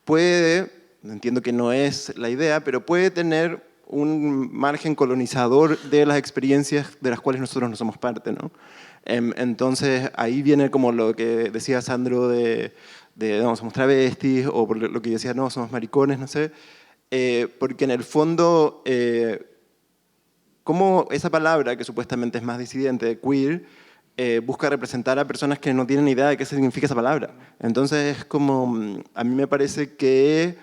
puede, entiendo que no es la idea, pero puede tener un margen colonizador de las experiencias de las cuales nosotros no somos parte, ¿no? Entonces ahí viene como lo que decía Sandro de no, somos travestis, o por lo que yo decía, no, somos maricones, no sé, porque en el fondo, como esa palabra, que supuestamente es más disidente, queer, busca representar a personas que no tienen idea de qué significa esa palabra. Entonces es como, a mí me parece que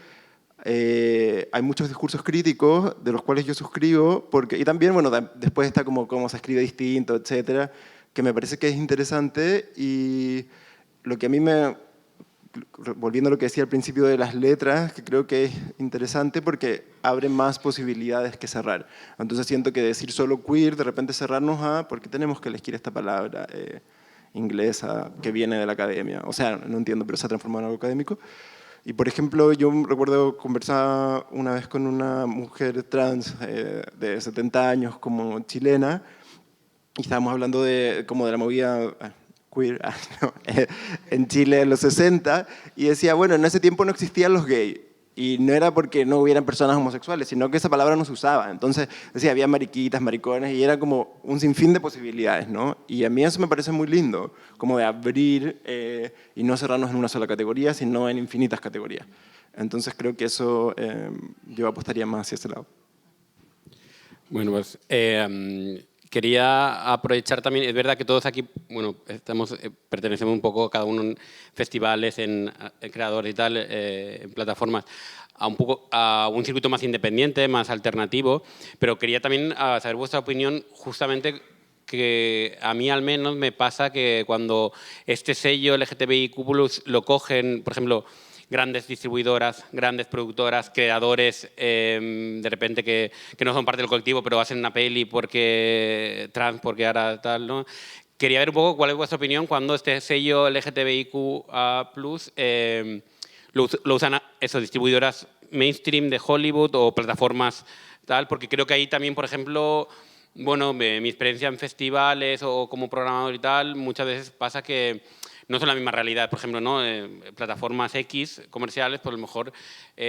hay muchos discursos críticos de los cuales yo suscribo, porque, y también, bueno, después está como cómo se escribe distinto, etcétera, que me parece que es interesante. Y lo que a mí volviendo a lo que decía al principio de las letras, que creo que es interesante porque abre más posibilidades que cerrar. Entonces siento que decir solo queer, de repente cerrarnos a, ¿por qué tenemos que elegir esta palabra inglesa que viene de la academia? O sea, no entiendo, pero se ha transformado en algo académico. Y por ejemplo, yo recuerdo conversar una vez con una mujer trans de 70 años como chilena, y estábamos hablando como de la movida queer no, en Chile en los 60, y decía, bueno, en ese tiempo no existían los gays, y no era porque no hubieran personas homosexuales, sino que esa palabra no se usaba. Entonces, decía, había mariquitas, maricones, y era como un sinfín de posibilidades, ¿no? Y a mí eso me parece muy lindo, como de abrir y no cerrarnos en una sola categoría, sino en infinitas categorías. Entonces, creo que eso yo apostaría más hacia ese lado. Bueno, pues quería aprovechar también, es verdad que todos aquí, bueno, pertenecemos un poco cada uno en festivales, en creadores y tal, en plataformas, a un circuito más independiente, más alternativo, pero quería también saber vuestra opinión justamente que a mí al menos me pasa que cuando este sello LGTBIQ+ lo cogen, por ejemplo, grandes distribuidoras, grandes productoras, creadores, de repente que no son parte del colectivo, pero hacen una peli porque trans, porque ahora tal, ¿no? Quería ver un poco cuál es vuestra opinión cuando este sello LGTBIQ+, lo usan esos distribuidoras mainstream de Hollywood o plataformas tal, porque creo que ahí también, por ejemplo, bueno, mi experiencia en festivales o como programador y tal, muchas veces pasa que no son la misma realidad. Por ejemplo, ¿no? Plataformas X comerciales, por lo mejor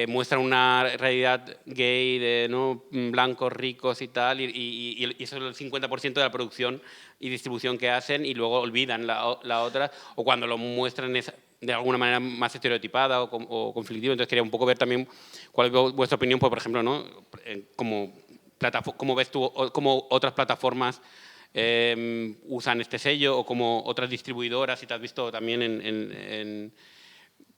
muestran una realidad gay de ¿no? blancos, ricos y tal, y eso es el 50% de la producción y distribución que hacen, y luego olvidan la otra, o cuando lo muestran es de alguna manera más estereotipada o conflictiva. Entonces quería un poco ver también cuál es vuestra opinión, pues, por ejemplo, ¿no? ¿Cómo ves tú cómo otras plataformas usan este sello, o como otras distribuidoras, si te has visto también en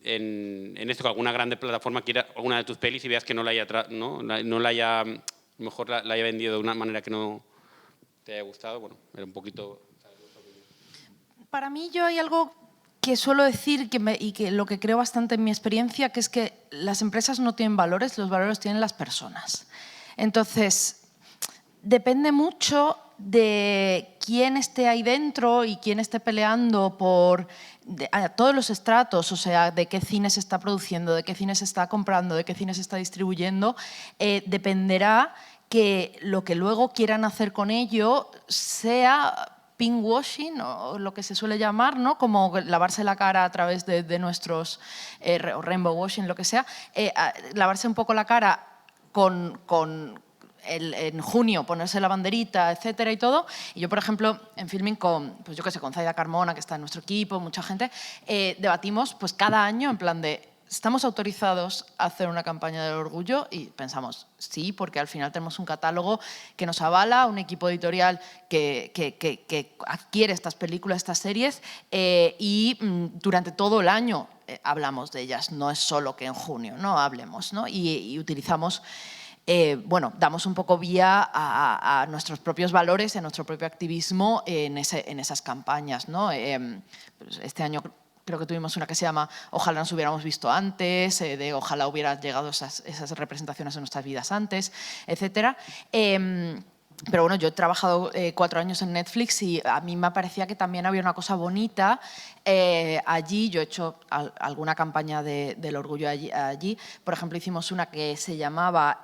esto, que alguna grande plataforma quiera alguna de tus pelis y veas que no la haya, a lo mejor la haya vendido de una manera que no te haya gustado? Bueno, era un poquito... Para mí yo hay algo que suelo decir y que lo que creo bastante en mi experiencia, que es que las empresas no tienen valores, los valores tienen las personas. Entonces, depende mucho de quién esté ahí dentro y quién esté peleando a todos los estratos, o sea, de qué cine se está produciendo, de qué cine se está comprando, de qué cine se está distribuyendo, dependerá que lo que luego quieran hacer con ello sea pinkwashing, o lo que se suele llamar, ¿no? Como lavarse la cara a través de nuestros, o rainbow washing, lo que sea, lavarse un poco la cara en junio ponerse la banderita, etcétera y todo. Y yo, por ejemplo, en Filming pues yo qué sé, con Zaida Carmona, que está en nuestro equipo, mucha gente, debatimos pues cada año en plan de ¿estamos autorizados a hacer una campaña del orgullo? Y pensamos, sí, porque al final tenemos un catálogo que nos avala, un equipo editorial que adquiere estas películas, estas series, y durante todo el año hablamos de ellas. No es solo que en junio no hablemos, ¿no? Y utilizamos... bueno, damos un poco vía a nuestros propios valores, a nuestro propio activismo en esas campañas, ¿no? Este año creo que tuvimos una que se llama Ojalá nos hubiéramos visto antes, de ojalá hubieran llegado esas representaciones en nuestras vidas antes, etc. Pero bueno, yo he trabajado 4 años en Netflix y a mí me parecía que también había una cosa bonita allí. Yo he hecho alguna campaña del orgullo allí. Por ejemplo, hicimos una que se llamaba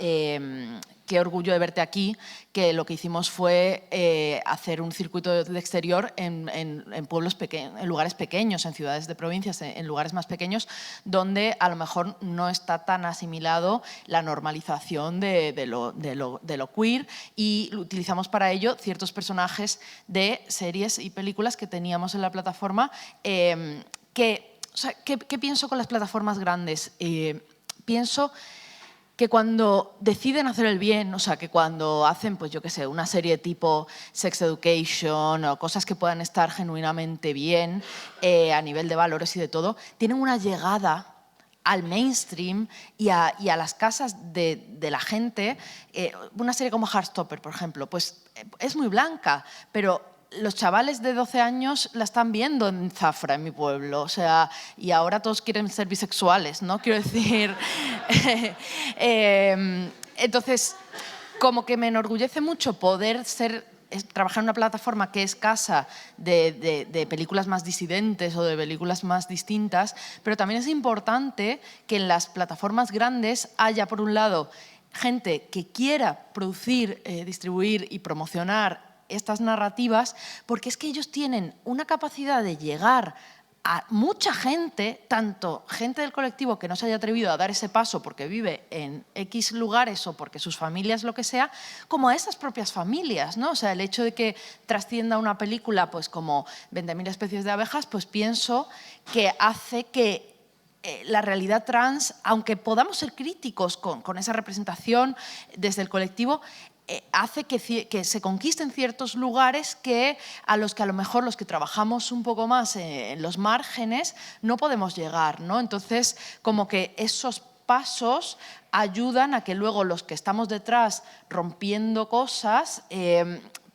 Qué orgullo de verte aquí, que lo que hicimos fue hacer un circuito de exterior en pueblos pequeños, en lugares pequeños, en ciudades de provincias, en lugares más pequeños, donde a lo mejor no está tan asimilado la normalización de lo queer, y utilizamos para ello ciertos personajes de series y películas que teníamos en la plataforma. ¿Qué pienso con las plataformas grandes? Pienso que cuando deciden hacer el bien, o sea, que cuando hacen, pues yo qué sé, una serie tipo Sex Education o cosas que puedan estar genuinamente bien a nivel de valores y de todo, tienen una llegada al mainstream y a las casas de la gente. Una serie como Heartstopper, por ejemplo, pues es muy blanca, pero los chavales de 12 años la están viendo en Zafra, en mi pueblo, o sea, y ahora todos quieren ser bisexuales, ¿no? Quiero decir... entonces, como que me enorgullece mucho poder trabajar en una plataforma que es casa de películas más disidentes o de películas más distintas, pero también es importante que en las plataformas grandes haya, por un lado, gente que quiera producir, distribuir y promocionar estas narrativas, porque es que ellos tienen una capacidad de llegar a mucha gente, tanto gente del colectivo que no se haya atrevido a dar ese paso porque vive en X lugares o porque sus familias lo que sea, como a esas propias familias, ¿no? O sea, el hecho de que trascienda una película pues como 20.000 especies de abejas, pues pienso que hace que la realidad trans, aunque podamos ser críticos con esa representación desde el colectivo, hace que se conquisten ciertos lugares a los que a lo mejor los que trabajamos un poco más en los márgenes no podemos llegar, ¿no? Entonces, como que esos pasos ayudan a que luego los que estamos detrás rompiendo cosas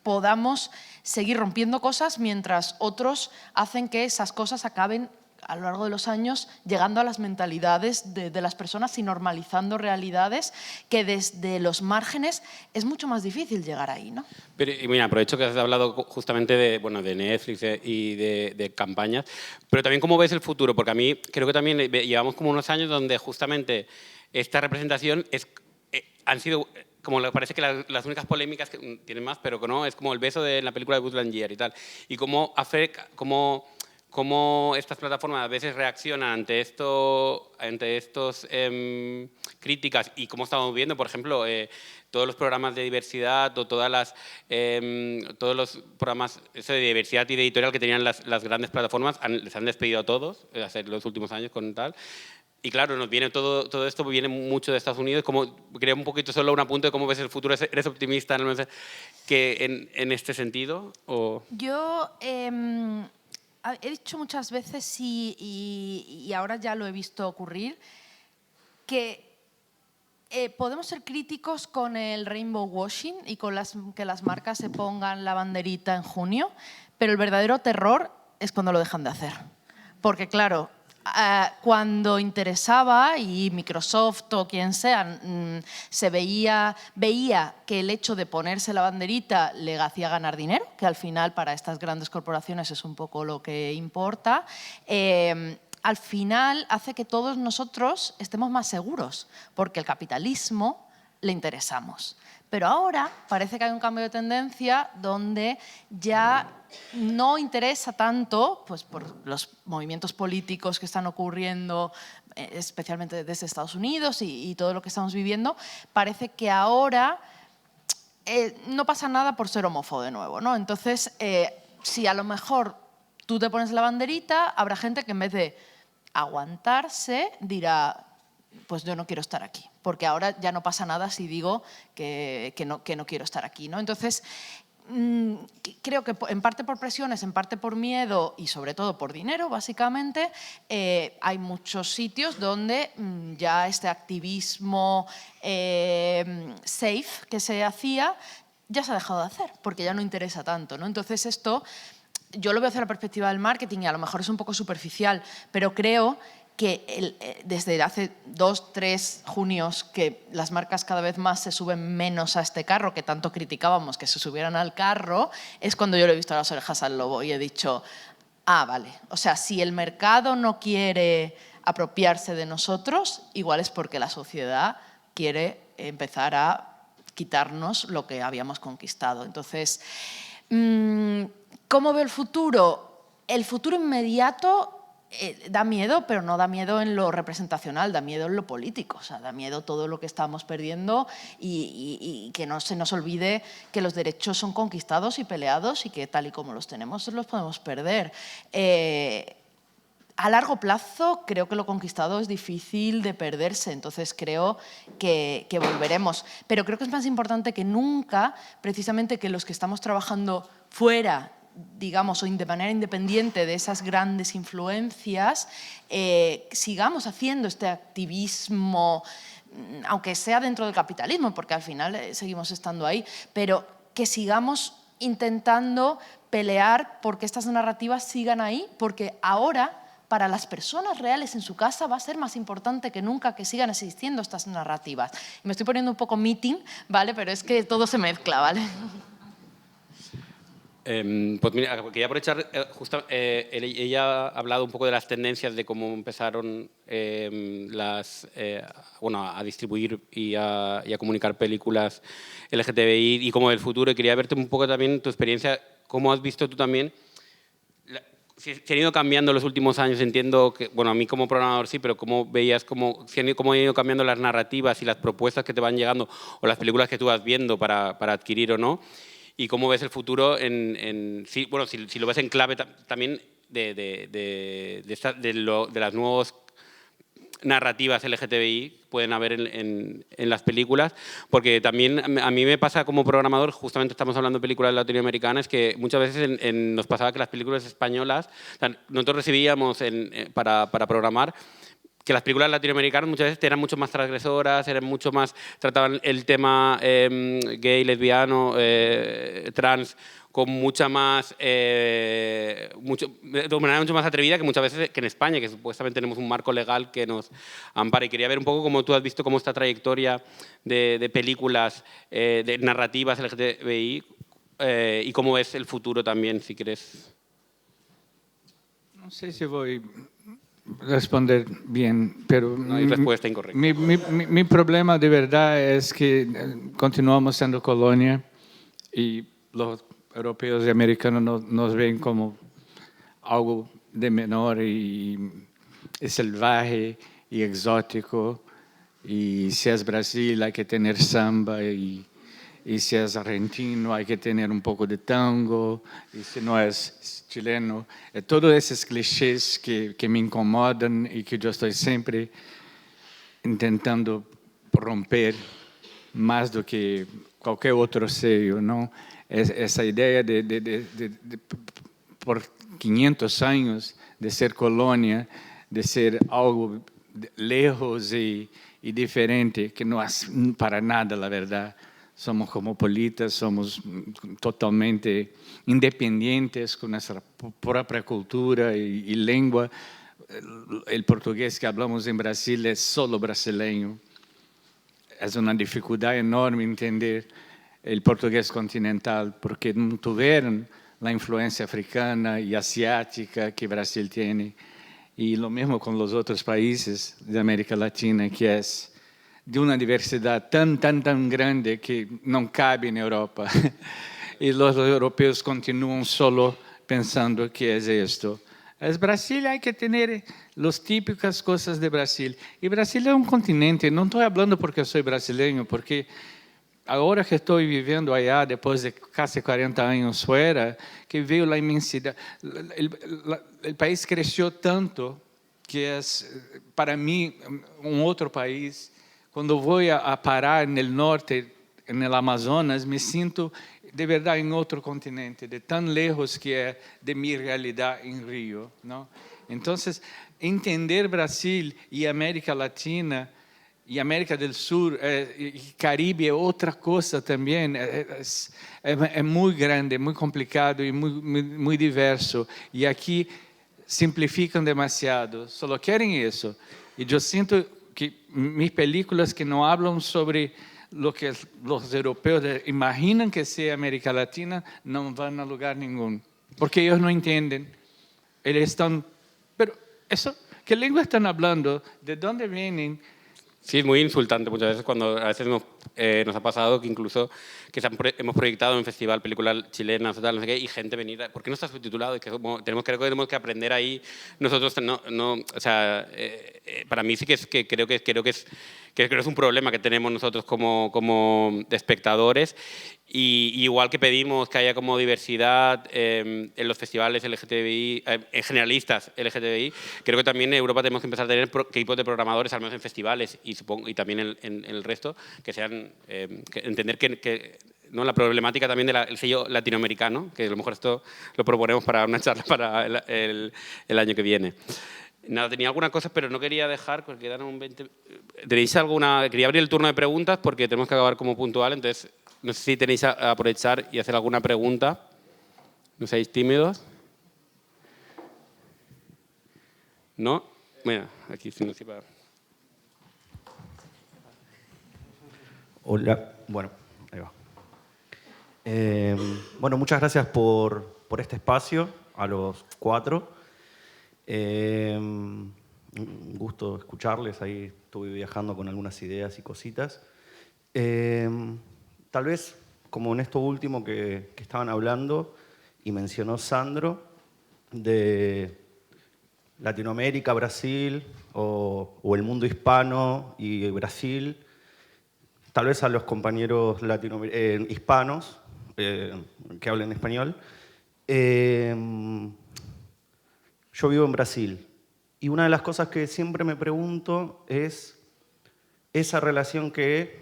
podamos seguir rompiendo cosas mientras otros hacen que esas cosas acaben a lo largo de los años llegando a las mentalidades de las personas y normalizando realidades que desde los márgenes es mucho más difícil llegar ahí, ¿no? Pero, y mira, aprovecho que has hablado justamente de Netflix y de campañas, pero también cómo ves el futuro, porque a mí creo que también llevamos como unos años donde justamente esta representación han sido... como parece que las únicas polémicas que tienen más, pero que no, es como el beso de la película de Buzz Lightyear y tal. Y cómo estas plataformas a veces reaccionan ante estos críticas, y cómo estamos viendo, por ejemplo, todos los programas de diversidad o todos los programas de diversidad y de editorial que tenían las grandes plataformas, les han despedido a todos en los últimos años con tal. Y claro, nos viene todo esto viene mucho de Estados Unidos. Quería un poquito solo un apunte de cómo ves el futuro. ¿Eres optimista en este sentido? ¿O? Yo he dicho muchas veces y ahora ya lo he visto ocurrir, que podemos ser críticos con el rainbow washing y con que las marcas se pongan la banderita en junio, pero el verdadero terror es cuando lo dejan de hacer. Porque claro, cuando interesaba, y Microsoft o quien sea, se veía que el hecho de ponerse la banderita le hacía ganar dinero, que al final para estas grandes corporaciones es un poco lo que importa, al final hace que todos nosotros estemos más seguros, porque el capitalismo le interesamos. Pero ahora parece que hay un cambio de tendencia donde ya no interesa tanto, pues por los movimientos políticos que están ocurriendo, especialmente desde Estados Unidos y todo lo que estamos viviendo, parece que ahora no pasa nada por ser homófobo de nuevo, ¿no? Entonces, si a lo mejor tú te pones la banderita, habrá gente que en vez de aguantarse dirá, pues yo no quiero estar aquí, porque ahora ya no pasa nada si digo que no quiero estar aquí, ¿no? Entonces, creo que en parte por presiones, en parte por miedo y sobre todo por dinero, básicamente, hay muchos sitios donde ya este activismo safe que se hacía ya se ha dejado de hacer, porque ya no interesa tanto, ¿no? Entonces esto yo lo veo desde la perspectiva del marketing y a lo mejor es un poco superficial, pero creo desde hace 2, 3 junios que las marcas cada vez más se suben menos a este carro, que tanto criticábamos que se subieran al carro, es cuando yo le he visto las orejas al lobo y he dicho, vale, o sea, si el mercado no quiere apropiarse de nosotros, igual es porque la sociedad quiere empezar a quitarnos lo que habíamos conquistado. Entonces, ¿cómo veo el futuro? El futuro inmediato da miedo, pero no da miedo en lo representacional, da miedo en lo político, o sea, da miedo todo lo que estamos perdiendo y que no se nos olvide que los derechos son conquistados y peleados y que tal y como los tenemos los podemos perder. A largo plazo creo que lo conquistado es difícil de perderse, entonces creo que volveremos. Pero creo que es más importante que nunca, precisamente, que los que estamos trabajando fuera, digamos, o de manera independiente de esas grandes influencias, sigamos haciendo este activismo, aunque sea dentro del capitalismo, porque al final seguimos estando ahí, pero que sigamos intentando pelear porque estas narrativas sigan ahí, porque ahora, para las personas reales en su casa, va a ser más importante que nunca que sigan existiendo estas narrativas. Me estoy poniendo un poco meeting, ¿vale? Pero es que todo se mezcla, ¿vale? Pues mira, quería aprovechar, ella ha hablado un poco de las tendencias de cómo empezaron a distribuir y a comunicar películas LGTBI y cómo el futuro, y quería verte un poco también tu experiencia, cómo has visto tú también, se han ido cambiando en los últimos años, entiendo que, bueno, a mí como programador sí, pero cómo veías cómo han ido cambiando las narrativas y las propuestas que te van llegando o las películas que tú vas viendo para adquirir o no. ¿Y cómo ves el futuro si lo ves en clave también de las nuevas narrativas LGTBI pueden haber en las películas? Porque también a mí me pasa como programador, justamente estamos hablando de películas latinoamericanas, que muchas veces nos pasaba que las películas españolas, o sea, nosotros recibíamos para programar, que las películas latinoamericanas muchas veces eran mucho más transgresoras, trataban el tema gay, lesbiano, trans, con mucha más, de manera mucho más atrevida que muchas veces que en España, que supuestamente tenemos un marco legal que nos ampara. Y quería ver un poco cómo tú has visto cómo esta trayectoria de películas, de narrativas LGTBI, y cómo ves el futuro también, si quieres. No sé si voy responder bien, pero no hay respuesta incorrecta. Mi problema de verdad es que continuamos siendo colonia y los europeos y americanos nos ven como algo de menor y salvaje y exótico, y si es Brasil hay que tener samba, y si es argentino hay que tener un poco de tango, y si no es chileno, todos esos clichés que me incomodan y que yo estoy siempre intentando romper más do que cualquier otro sello, ¿no? Esa idea por 500 años de ser colonia, de ser algo lejos y diferente, que no es para nada la verdad. Somos cosmopolitas, somos totalmente independientes con nuestra propia cultura y lengua. El portugués que hablamos en Brasil es solo brasileño. Es una dificultad enorme entender el portugués continental, porque no tuvieron la influencia africana y asiática que Brasil tiene. Y lo mismo con los otros países de América Latina, que es de una diversidad tan grande que no cabe en Europa. Y los europeos continúan solo pensando que es esto. Es Brasil, hay que tener las típicas cosas de Brasil. Y Brasil es un continente, no estoy hablando porque soy brasileño, porque ahora que estoy viviendo allá, después de casi 40 años fuera, que veo la inmensidad. El país creció tanto que es para mí un otro país. Cuando voy a parar en el norte, en el Amazonas, me siento de verdad en otro continente, de tan lejos que es de mi realidad en Río, ¿no? Entonces, entender Brasil y América Latina y América del Sur y Caribe es otra cosa también. Es muy grande, muy complicado y muy diverso. Y aquí simplifican demasiado, solo quieren eso. Y yo siento que mis películas que no hablan sobre lo que los europeos imaginan que sea América Latina no van a lugar ninguno, porque ellos no entienden. Ellos están, pero eso, ¿qué lengua están hablando? ¿De dónde vienen? Sí, es muy insultante muchas veces cuando a veces nos ha pasado que incluso que hemos proyectado en festival películas chilenas o tal, no sé qué, y gente venida, ¿por qué no está subtitulado? Y que tenemos que aprender ahí nosotros, o sea, para mí sí que creo que es un problema que tenemos nosotros como espectadores. Y igual que pedimos que haya como diversidad en los festivales LGTBI, en generalistas LGTBI, creo que también en Europa tenemos que empezar a tener equipos de programadores, al menos en festivales y también en el resto, que sean, entender que ¿no? La problemática también del sello latinoamericano, que a lo mejor esto lo proponemos para una charla para el año que viene. Nada, tenía alguna cosa, pero no quería dejar, porque quedaron un 20... ¿Tenéis alguna...? Quería abrir el turno de preguntas porque tenemos que acabar como puntual, entonces no sé si tenéis a aprovechar y hacer alguna pregunta. No seáis tímidos. ¿No? Bueno, aquí sí, no sé para... Hola, bueno, ahí va. Bueno, muchas gracias por este espacio, a los cuatro. Un gusto escucharles, ahí estuve viajando con algunas ideas y cositas. Tal vez, como en esto último que estaban hablando, y mencionó Sandro, de Latinoamérica, Brasil, o el mundo hispano y Brasil, tal vez a los compañeros hispanos que hablen español. Yo vivo en Brasil y una de las cosas que siempre me pregunto es esa relación que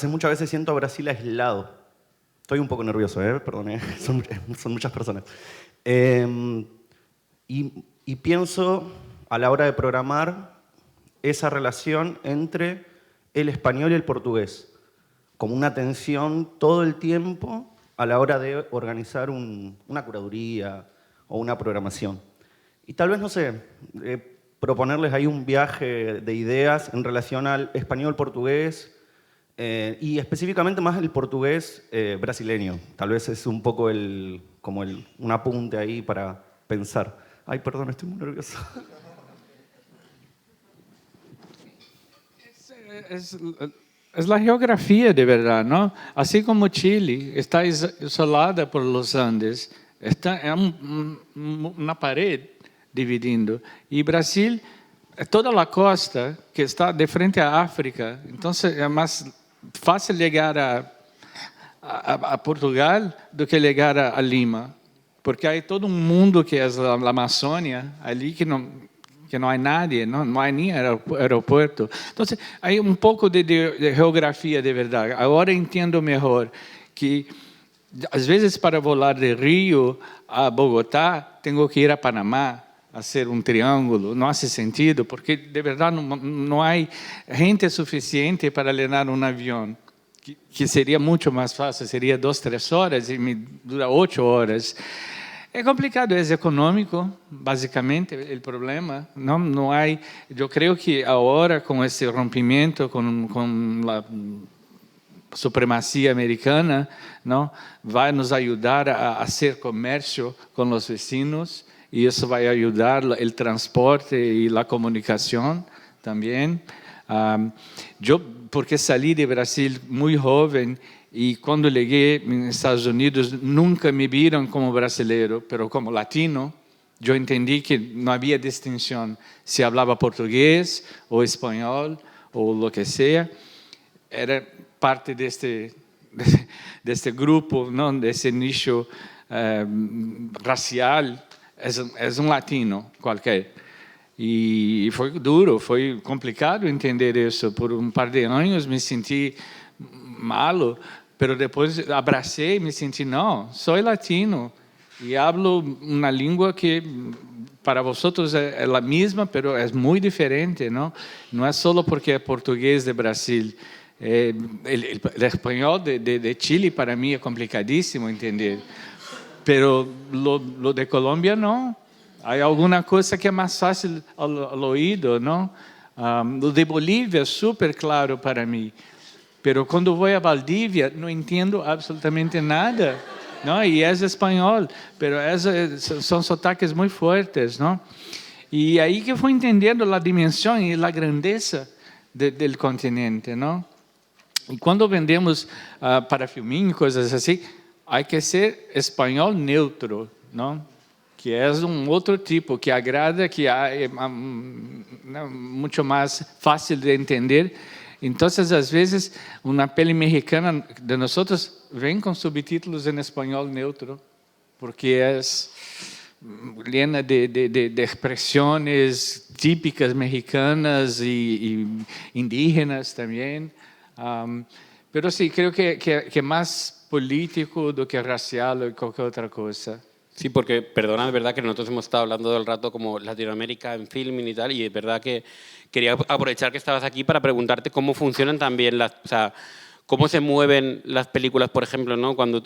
muchas veces siento a Brasil aislado. Estoy un poco nervioso, perdón, son muchas personas. Y pienso a la hora de programar esa relación entre el español y el portugués, como una tensión todo el tiempo a la hora de organizar una curaduría o una programación. Y tal vez, no sé, proponerles ahí un viaje de ideas en relación al español-portugués y específicamente más el portugués brasileño. Tal vez es un poco un apunte ahí para pensar. Ay, perdón, estoy muy nervioso. Es la geografía de verdad, ¿no? Así como Chile está isolada por los Andes, está una pared dividindo. Y Brasil, toda la costa que está de frente a África, entonces es más fácil llegar a Portugal do que llegar a Lima, porque hay todo un mundo que es la Amazônia, ali que no hay nadie, no hay ni aeropuerto. Entonces, hay un poco de geografía de verdad. Ahora entiendo mejor que, às vezes, para volar de Río a Bogotá, tengo que ir a Panamá, hacer un triángulo. No hace sentido, porque de verdad no hay gente suficiente para llenar un avión, que sería mucho más fácil, sería 2, 3 horas y me dura 8 horas. É complicado, é econômico, basicamente, o problema. Não há. Eu creio que agora, com esse rompimento, com a supremacia americana, não, vai nos ajudar a fazer comércio com os vecinos, e isso vai ajudar o transporte e a comunicação também. Eu, porque saí de Brasil muito jovem, y cuando llegué en Estados Unidos nunca me vieron como brasileiro, pero como latino, yo entendí que no había distinción si hablaba portugués o español o lo que sea. Era parte de este grupo, ¿no? De ese nicho racial. Es un latino cualquier. Y fue duro, fue complicado entender eso. Por un par de años me sentí malo, pero depois abracei e me senti, não, sou latino e hablo uma língua que para vosotros é a mesma, pero é muito diferente, não? Não é só porque é português de Brasil. O espanhol de Chile para mim é complicadíssimo entender, pero lo de Colômbia não. Hay alguna cosa que es más fácil al oído, ¿no? Lo de Bolivia es súper claro para mí. Pero cuando voy a Valdivia no entiendo absolutamente nada, ¿no? Y es español, pero son sotaques muy fuertes, ¿no? Y ahí que fui entendiendo la dimensión y la grandeza del continente, ¿no? Y cuando vendemos para Filmin, cosas así, hay que ser español neutro, ¿no? Que es un otro tipo, que agrada, que es mucho más fácil de entender. Entonces, a veces, una peli mexicana de nosotros ven con subtítulos en español neutro, porque es llena de expresiones típicas mexicanas y indígenas también. Pero sí, creo que más político do que racial o cualquier otra cosa. Sí, porque, perdona, es verdad que nosotros hemos estado hablando todo el rato como Latinoamérica en filming y tal, y es verdad que quería aprovechar que estabas aquí para preguntarte cómo funcionan también o sea, cómo se mueven las películas, por ejemplo, ¿no? Cuando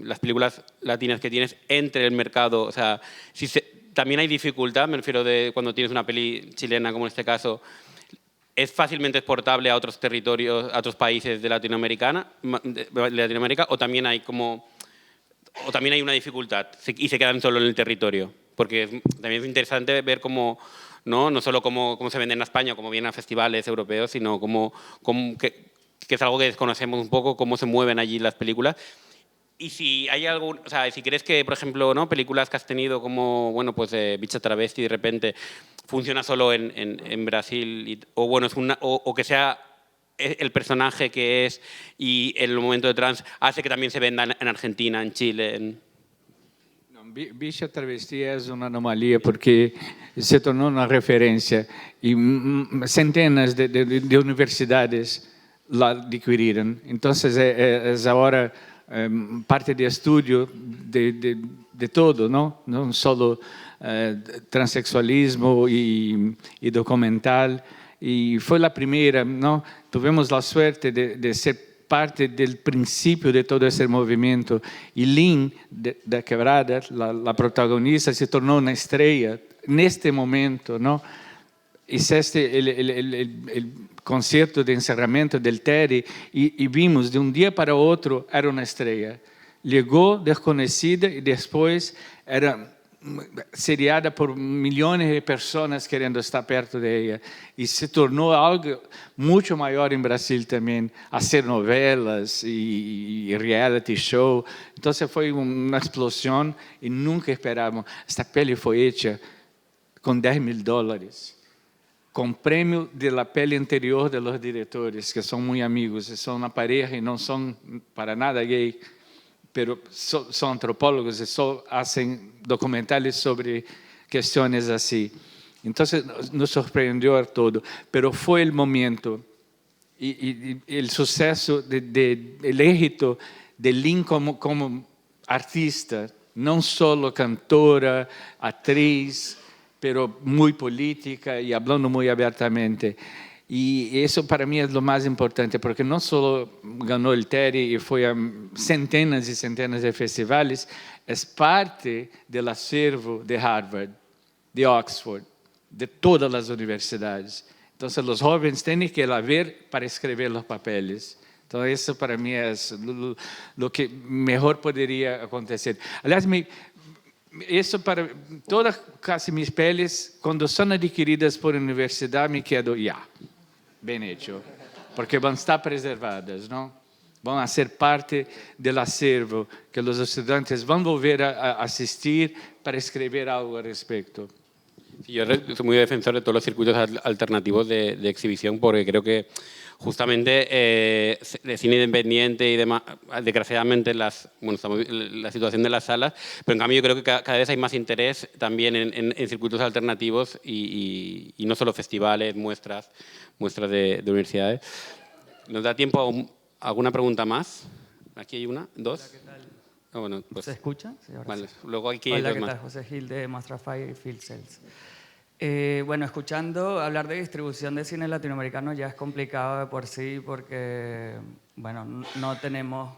las películas latinas que tienes entre el mercado, o sea, también hay dificultad, me refiero de cuando tienes una peli chilena, como en este caso, ¿es fácilmente exportable a otros territorios, a otros países de Latinoamérica, o también hay una dificultad y se quedan solo en el territorio? Porque también es interesante ver cómo, no solo cómo se venden en España, cómo vienen a festivales europeos, sino que es algo que desconocemos un poco, cómo se mueven allí las películas. Y si hay algún, o sea, si crees que, por ejemplo, ¿no? Películas que has tenido como, bueno, pues Bicha Travesti de repente funciona solo en Brasil, o bueno, o que sea el personaje que es y el momento de trans hace que también se venda en Argentina, en Chile. Bicha Travesti es una anomalía porque se tornó una referencia y centenas de universidades la adquirieron. Entonces es ahora parte de estudio de todo, ¿no? No solo transexualismo y documental. Y fue la primera, ¿no? Tuvimos la suerte de ser parte del principio de todo ese movimiento. Y Lynn, de Quebrada, la protagonista, se tornó una estrella en este momento, ¿no? Hiciste el concierto de encerramiento del Terry y vimos de un día para otro era una estrella. Llegó desconocida y después era seriada por millones de personas queriendo estar perto de ella. Y se tornó algo mucho mayor en Brasil también, hacer novelas y reality show. Entonces fue una explosión y nunca esperábamos. Esta peli fue hecha con $10,000. Con premio de la peli anterior de los directores, que son muy amigos, son una pareja y no son para nada gay, pero son antropólogos y hacen documentales sobre cuestiones así. Entonces nos sorprendió todo, pero fue el momento y el suceso, el éxito de Lynn como artista, no solo cantora, actriz, pero muy política y hablando muy abiertamente. Y eso para mí es lo más importante, porque no solo ganó el Terry y fue a centenas y centenas de festivales, es parte del acervo de Harvard, de Oxford, de todas las universidades. Entonces los jóvenes tienen que ir a ver para escribir los papeles. Entonces eso para mí es lo que mejor podría acontecer. Aliás, eso para todas casi mis pelis, cuando son adquiridas por universidad, me quedo ya, bien hecho, porque van a estar preservadas, ¿no? Van a ser parte del acervo que los estudiantes van a volver a asistir para escribir algo al respecto. Sí, yo soy muy defensor de todos los circuitos alternativos de exhibición, porque creo que justamente de cine independiente y demás, desgraciadamente la situación de las salas, pero en cambio yo creo que cada vez hay más interés también en circuitos alternativos y no solo festivales, muestras de universidades. ¿Nos da tiempo a alguna pregunta más? Aquí hay una, dos. Hola, ¿qué tal? Oh, bueno, pues, ¿Se escucha? Sí, ahora vale. sí. Luego hay que Hola, dos ¿qué más. tal? José Gil de Masterfy Field Sales. Bueno, escuchando hablar de distribución de cine latinoamericano ya es complicado de por sí porque, bueno, no tenemos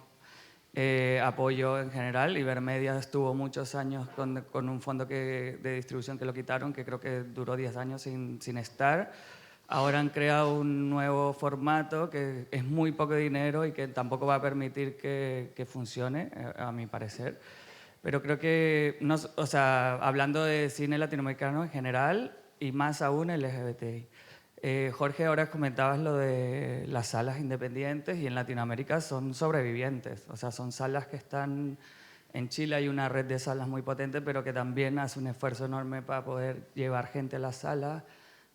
apoyo en general. Ibermedia estuvo muchos años con un fondo de distribución que lo quitaron, que creo que duró 10 años sin estar. Ahora han creado un nuevo formato que es muy poco dinero y que tampoco va a permitir que funcione, a mi parecer. Pero creo que, o sea, hablando de cine latinoamericano en general y más aún LGBTI. Jorge, ahora comentabas lo de las salas independientes y en Latinoamérica son sobrevivientes. O sea, son salas que están... En Chile hay una red de salas muy potente, pero que también hace un esfuerzo enorme para poder llevar gente a las salas.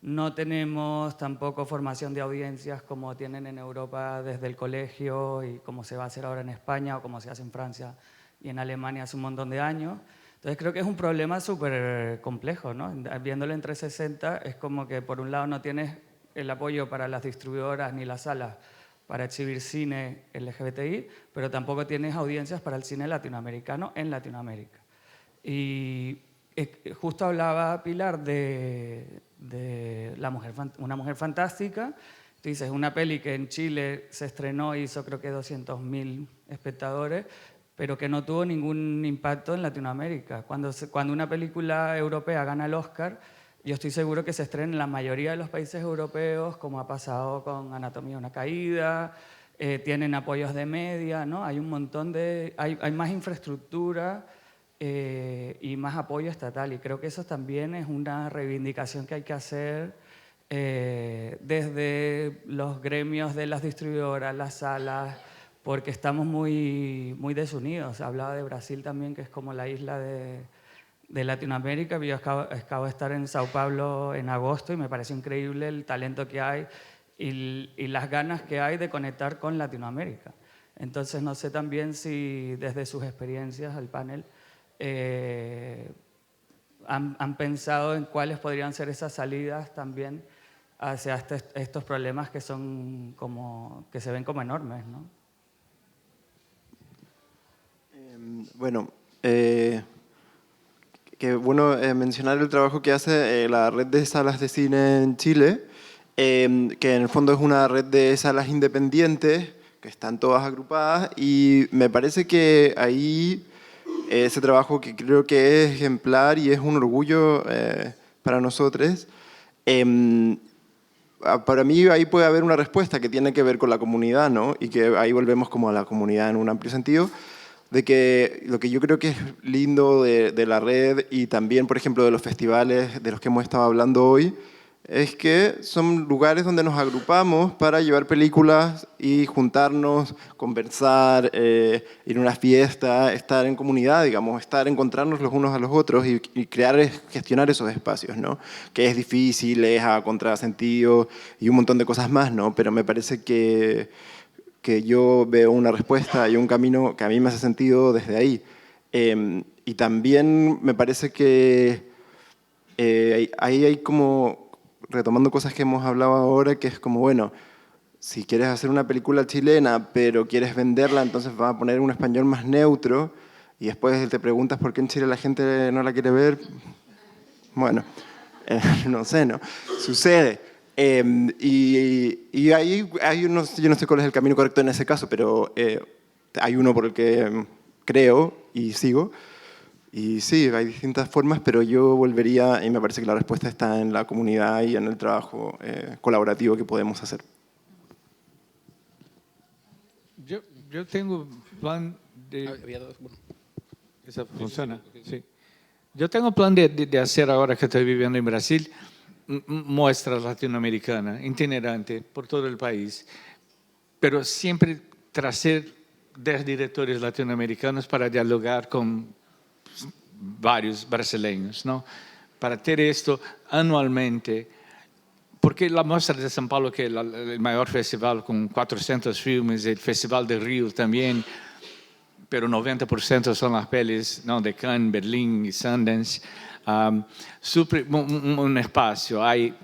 No tenemos tampoco formación de audiencias como tienen en Europa desde el colegio y como se va a hacer ahora en España o como se hace en Francia y en Alemania hace un montón de años. Entonces creo que es un problema súper complejo, ¿no? Viéndolo en 360 es como que por un lado no tienes el apoyo para las distribuidoras ni las salas para exhibir cine LGBTI, pero tampoco tienes audiencias para el cine latinoamericano en Latinoamérica. Y justo hablaba Pilar de Una mujer fantástica. Tú dices, una peli que en Chile se estrenó, hizo creo que 200.000 espectadores, pero que no tuvo ningún impacto en Latinoamérica. Cuando una película europea gana el Oscar, yo estoy seguro que se estrena en la mayoría de los países europeos, como ha pasado con Anatomía de una caída, tienen apoyos de media, ¿no? Hay un montón de... Hay más infraestructura y más apoyo estatal, y creo que eso también es una reivindicación que hay que hacer desde los gremios de las distribuidoras, las salas, porque estamos muy desunidos. Hablaba de Brasil también, que es como la isla de Latinoamérica. Yo acabo de estar en Sao Paulo en agosto y me parece increíble el talento que hay y las ganas que hay de conectar con Latinoamérica. Entonces no sé también si desde sus experiencias al panel han pensado en cuáles podrían ser esas salidas también hacia estos problemas que son que se ven como enormes, ¿no? Bueno, qué bueno mencionar el trabajo que hace la red de salas de cine en Chile, que en el fondo es una red de salas independientes que están todas agrupadas, y me parece que ahí ese trabajo, que creo que es ejemplar y es un orgullo para nosotros, para mí ahí puede haber una respuesta que tiene que ver con la comunidad, ¿no? Y que ahí volvemos como a la comunidad en un amplio sentido, de que lo que yo creo que es lindo de la red y también, por ejemplo, de los festivales de los que hemos estado hablando hoy, es que son lugares donde nos agrupamos para llevar películas y juntarnos, conversar, ir a una fiesta, estar en comunidad, digamos, encontrarnos los unos a los otros y gestionar esos espacios, ¿no? Que es difícil, es a contrasentido y un montón de cosas más, ¿no? Pero me parece que yo veo una respuesta y un camino que a mí me hace sentido desde ahí. Y también me parece que ahí hay como, retomando cosas que hemos hablado ahora, que es como, bueno, si quieres hacer una película chilena, pero quieres venderla, entonces vas a poner un español más neutro, y después te preguntas por qué en Chile la gente no la quiere ver. Bueno, no sé, ¿no? Sucede. Y ahí yo no sé cuál es el camino correcto en ese caso, pero hay uno por el que creo y sigo. Y sí, hay distintas formas, pero yo volvería, y me parece que la respuesta está en la comunidad y en el trabajo colaborativo que podemos hacer. Yo tengo plan de... Había dos, bueno. ¿Esa funciona? Sí. Yo tengo plan de hacer, ahora que estoy viviendo en Brasil, muestra latinoamericana, itinerante por todo el país, pero siempre traer 10 directores latinoamericanos para dialogar con varios brasileños, ¿no? Para ter esto anualmente, porque la Mostra de São Paulo, que es el mayor festival con 400 filmes, el Festival de Rio también, pero 90% son las pelis, ¿no? De Cannes, Berlín y Sundance. Un espacio hay,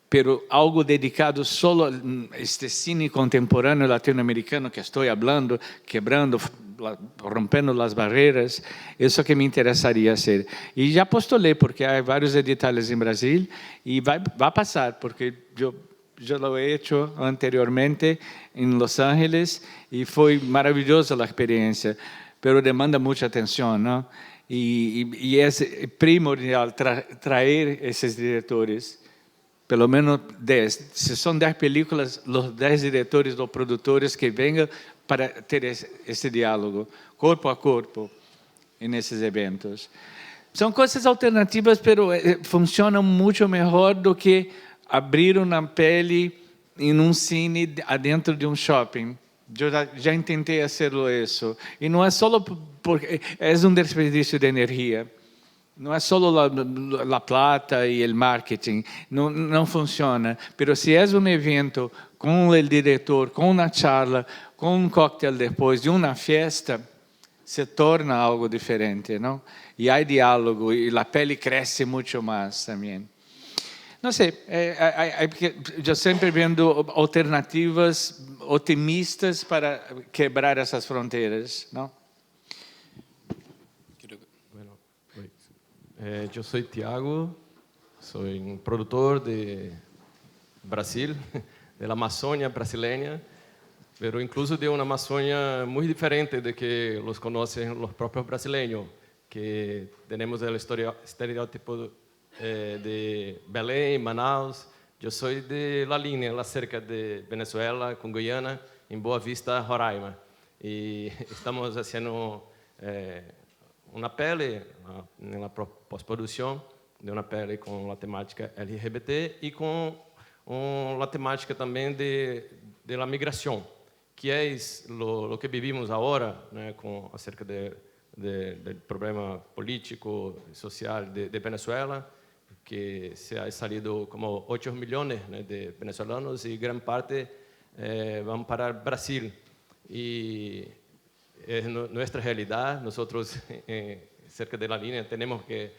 pero algo dedicado solo a este cine contemporáneo latinoamericano que estoy hablando, quebrando, rompendo las barreras, eso que me interesaría hacer. Y ya postulé porque hay varios editoriales en Brasil y va a pasar, porque yo yo lo he hecho anteriormente en Los Ángeles y fue maravillosa la experiencia, pero demanda mucha atención, ¿no? Y es primordial traer esos directores, pelo menos 10. Si son 10 películas, los 10 directores, los productores que vengan para ter esse diálogo, corpo a corpo, nesses eventos. São coisas alternativas, pero funcionam muito melhor do que abrir uma pele em cine adentro de shopping. Eu já tentei hacerlo isso. E não é só porque é desperdício de energia. Não é só a plata e o marketing. Não funciona. Mas se é evento com o diretor, com uma charla, com cocktail depois de uma festa, se torna algo diferente, não? E há diálogo e a pele cresce muito mais também. Não sei, eu sempre vendo alternativas otimistas para quebrar essas fronteiras, não? Eu sou Tiago, sou produtor de Brasil, da Amazônia brasileira, pero incluso de uma Amazônia muito diferente de que os conhecem os próprios brasileiros, que temos o estereótipo de Belém, Manaus. Eu sou de La Linha, lá cerca de Venezuela, com Guiana, em Boa Vista, Roraima. E estamos fazendo uma pele, na pós-produção, de uma pele com a temática LGBT e com uma temática também de la migração, que é o que vivimos agora, né, com acerca do problema político e social de Venezuela, que se ha salido como 8 milhões, né, de venezolanos e grande parte vão para o Brasil. E é nossa realidade. Nós, cerca da linha, temos que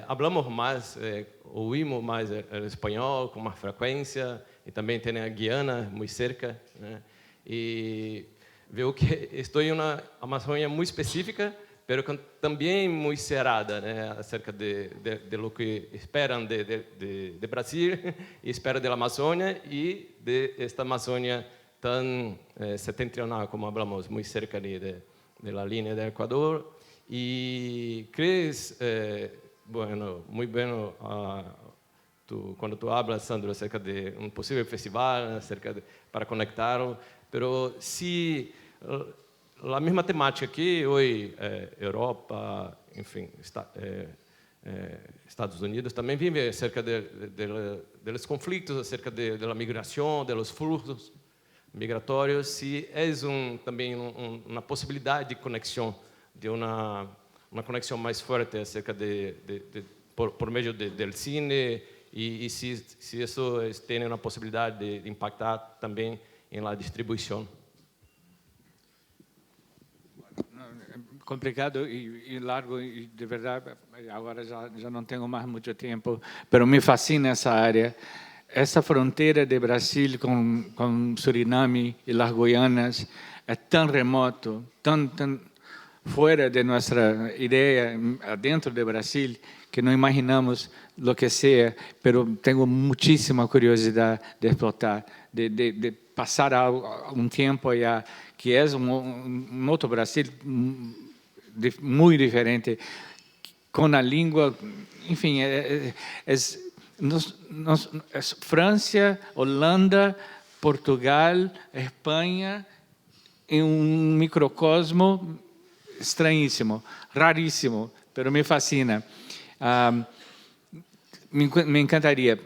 hablamos mais, ouvimos mais o espanhol com mais frequência, e também tem a Guiana muito cerca, né? E vejo que estou em uma Amazônia muito específica, mas também muito cerrada, né? Acerca de lo que esperam de Brasil, e esperam da Amazônia e de esta Amazônia tão setentrional, como falamos, muito cerca da linha do Equador. E crees, bueno, muito bem, quando tu hablas, Sandro, acerca de possível festival, para conectar, pero se a mesma temática que hoje Europa, enfim, Estados Unidos também vive acerca dos conflitos, acerca da migração, dos fluxos migratórios, se é também uma possibilidade de conexão, de uma conexão mais forte acerca por meio do cine, e se isso tem uma possibilidade de impactar também em la distribuição. Complicado e largo, e de verdade, agora já não tenho mais muito tempo, mas me fascina essa área. Essa fronteira de Brasil com Suriname e las Guianas é tão remoto, tão fora de nossa ideia, dentro do Brasil, que não imaginamos o que seja, mas tenho muitíssima curiosidade de explotar, de passar um tempo allá, que é outro Brasil muito diferente, com a língua, enfim, França, Holanda, Portugal, Espanha, em microcosmo estranhíssimo, raríssimo, mas me fascina. Me encantaria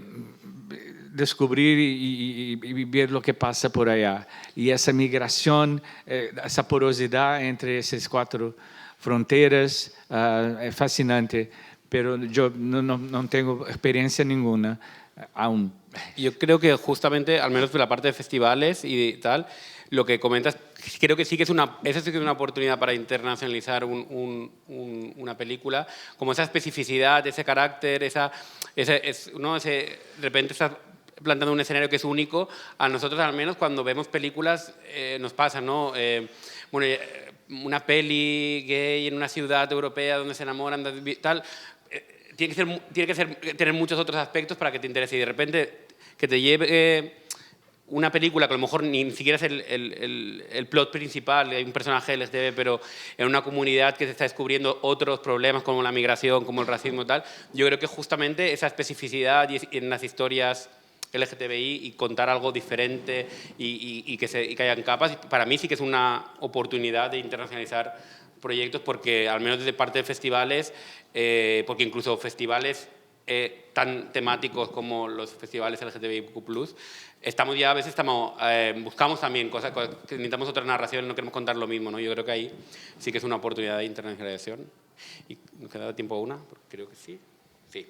descobrir e ver o que passa por allá. E essa migração, essa porosidade entre essas 4 fronteiras é fascinante, mas eu não tenho experiência nenhuma aún. Yo creo que justamente, al menos por la parte de festivales y tal, lo que comentas, creo que sí que es una oportunidad para internacionalizar una película, como esa especificidad, ese carácter, de repente estás planteando un escenario que es único. A nosotros, al menos, cuando vemos películas, nos pasa, ¿no? Una peli gay en una ciudad europea donde se enamoran, tal, tiene que tener muchos otros aspectos para que te interese, y de repente que te lleve una película que a lo mejor ni siquiera es el plot principal, hay un personaje LGTB, pero en una comunidad que se está descubriendo otros problemas como la migración, como el racismo y tal, yo creo que justamente esa especificidad en las historias LGTBI y contar algo diferente y que hayan capas, para mí sí que es una oportunidad de internacionalizar proyectos, porque al menos desde parte de festivales, porque incluso festivales tan temáticos como los festivales LGTBIQ+, estamos ya, a veces buscamos también cosas que necesitamos otra narración, no queremos contar lo mismo, ¿no? Yo creo que ahí sí que es una oportunidad de internacionalización. ¿Y nos queda tiempo a una? Creo que sí. Sí.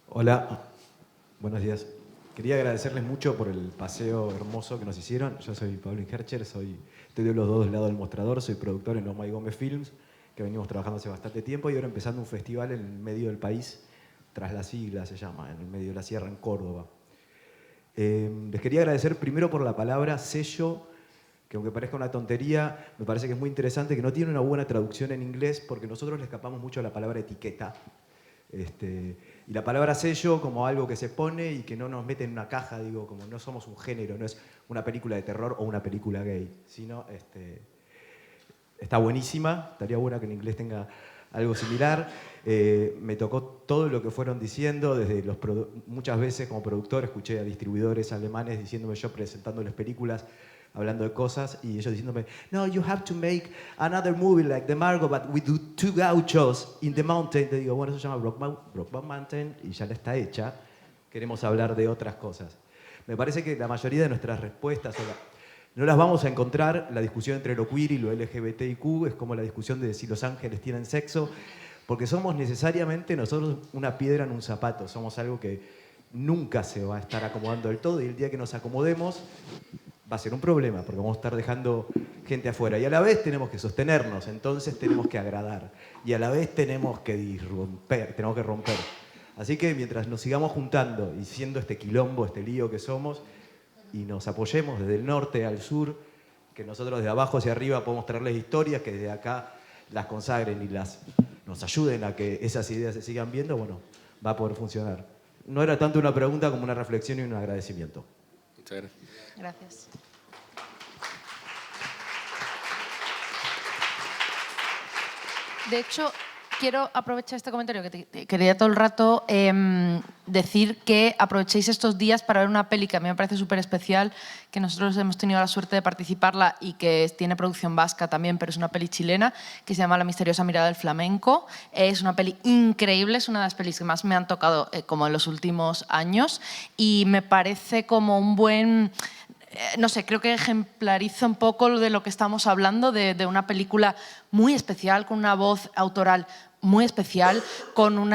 Hola, buenos días. Quería agradecerles mucho por el paseo hermoso que nos hicieron. Yo soy Pablo Ingercher, estoy de los dos lados del mostrador, soy productor en los My Gómez Films, que venimos trabajando hace bastante tiempo, y ahora empezando un festival en el medio del país, Tras la Sigla se llama, en el medio de la sierra, en Córdoba. Les quería agradecer primero por la palabra sello, que aunque parezca una tontería, me parece que es muy interesante, que no tiene una buena traducción en inglés, porque nosotros le escapamos mucho a la palabra etiqueta. Y la palabra sello como algo que se pone y que no nos mete en una caja, digo, como no somos un género, no es una película de terror o una película gay, sino está buenísima, estaría buena que en inglés tenga algo similar. Me tocó todo lo que fueron diciendo, desde muchas veces como productor escuché a distribuidores alemanes diciéndome, yo presentándoles películas, hablando de cosas, y ellos diciéndome, no, you have to make another movie like The Margo, but we do 2 gauchos in the mountain. Te digo, bueno, eso se llama Brokeback Mountain y ya la está hecha. Queremos hablar de otras cosas. Me parece que la mayoría de nuestras respuestas no las vamos a encontrar. La discusión entre lo queer y lo LGBTIQ es como la discusión de si los ángeles tienen sexo, porque somos necesariamente nosotros una piedra en un zapato. Somos algo que nunca se va a estar acomodando del todo, y el día que nos acomodemos va a ser un problema, porque vamos a estar dejando gente afuera. Y a la vez tenemos que sostenernos, entonces tenemos que agradar. Y a la vez tenemos que romper. Así que mientras nos sigamos juntando y siendo este quilombo, este lío que somos, y nos apoyemos desde el norte al sur, que nosotros de abajo hacia arriba podemos traerles historias, que desde acá las consagren y nos ayuden a que esas ideas se sigan viendo, bueno, va a poder funcionar. No era tanto una pregunta como una reflexión y un agradecimiento. Muchas gracias. Gracias. De hecho, quiero aprovechar este comentario que te quería todo el rato decir que aprovechéis estos días para ver una peli que a mí me parece súper especial, que nosotros hemos tenido la suerte de participarla y que tiene producción vasca también, pero es una peli chilena que se llama La misteriosa mirada del flamenco. Es una peli increíble, es una de las pelis que más me han tocado como en los últimos años, y me parece como un buen... no sé, creo que ejemplariza un poco de lo que estamos hablando, de una película muy especial, con una voz autoral muy especial, con un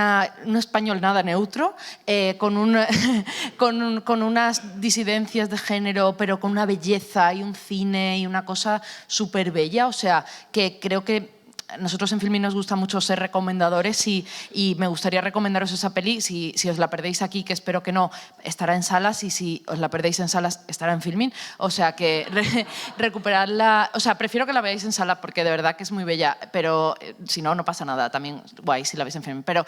español nada neutro, con unas disidencias de género, pero con una belleza y un cine y una cosa súper bella. O sea, que creo que nosotros en Filmin nos gusta mucho ser recomendadores y me gustaría recomendaros esa peli. Si os la perdéis aquí, que espero que no, estará en salas, y si os la perdéis en salas, estará en Filmin. O sea que recuperadla. O sea, prefiero que la veáis en sala porque de verdad que es muy bella, pero si no, no pasa nada. También guay si la veis en Filmin. Pero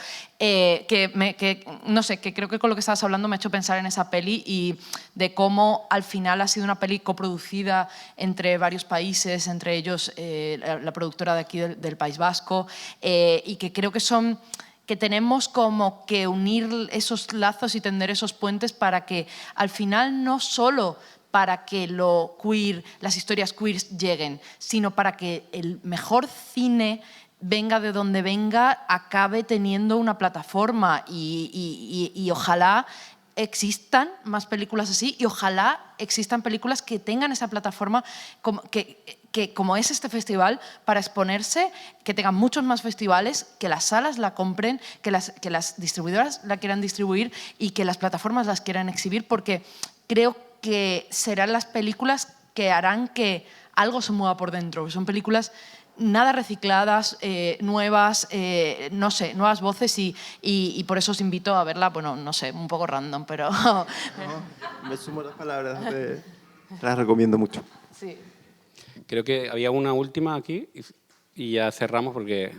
no sé, que creo que con lo que estabas hablando me ha hecho pensar en esa peli y de cómo al final ha sido una peli coproducida entre varios países, entre ellos la productora de aquí del País Vasco, y que creo que tenemos como que unir esos lazos y tender esos puentes para que al final no solo para que lo queer, las historias queer lleguen, sino para que el mejor cine, venga de donde venga, acabe teniendo una plataforma y ojalá existan más películas así, y ojalá existan películas que tengan esa plataforma como es este festival, para exponerse, que tengan muchos más festivales, que las salas la compren, que las distribuidoras la quieran distribuir y que las plataformas las quieran exhibir, porque creo que serán las películas que harán que algo se mueva por dentro. Son películas nada recicladas, nuevas, no sé, nuevas voces, y por eso os invito a verla, bueno, no sé, un poco random, pero... No, me sumo a las palabras, las recomiendo mucho. Sí. Creo que había una última aquí y ya cerramos porque...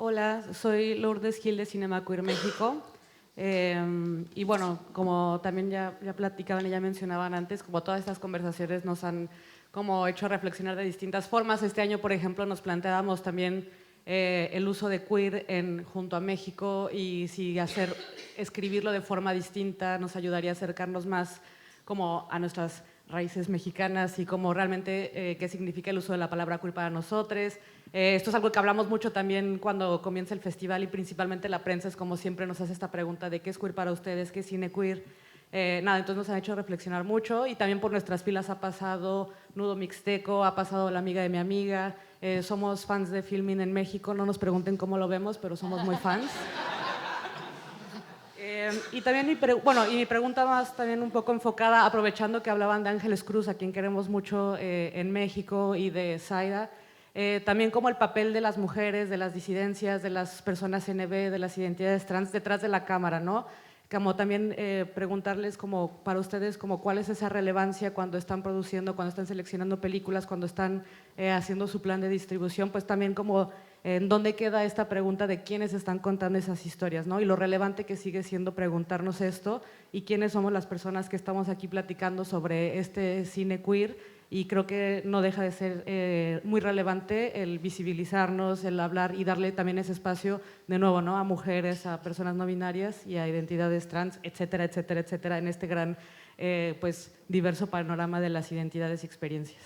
Hola, soy Lourdes Gil de Cinema Queer México. Y bueno, como también ya platicaban y ya mencionaban antes, como todas estas conversaciones nos han como hecho reflexionar de distintas formas. Este año, por ejemplo, nos planteábamos también el uso de queer junto a México y si escribirlo de forma distinta nos ayudaría a acercarnos más como a nuestras raíces mexicanas y como realmente qué significa el uso de la palabra queer para nosotros. Esto es algo que hablamos mucho también cuando comienza el festival y principalmente la prensa es como siempre nos hace esta pregunta de qué es queer para ustedes, qué es cine queer. Entonces nos han hecho reflexionar mucho y también por nuestras filas ha pasado Nudo Mixteco, ha pasado La amiga de mi amiga. Somos fans de Filmin en México, no nos pregunten cómo lo vemos, pero somos muy fans. Y también mi pregunta más también un poco enfocada, aprovechando que hablaban de Ángeles Cruz, a quien queremos mucho en México, y de Zaida, también como el papel de las mujeres, de las disidencias, de las personas NB, de las identidades trans detrás de la cámara, ¿no? Como también preguntarles como para ustedes como cuál es esa relevancia cuando están produciendo, cuando están seleccionando películas, cuando están haciendo su plan de distribución, pues también como en dónde queda esta pregunta de quiénes están contando esas historias, ¿no? Y lo relevante que sigue siendo preguntarnos esto y quiénes somos las personas que estamos aquí platicando sobre este cine queer. Y creo que no deja de ser muy relevante el visibilizarnos, el hablar y darle también ese espacio de nuevo, ¿no? A mujeres, a personas no binarias y a identidades trans, etcétera, etcétera, etcétera, en este gran pues, diverso panorama de las identidades y experiencias.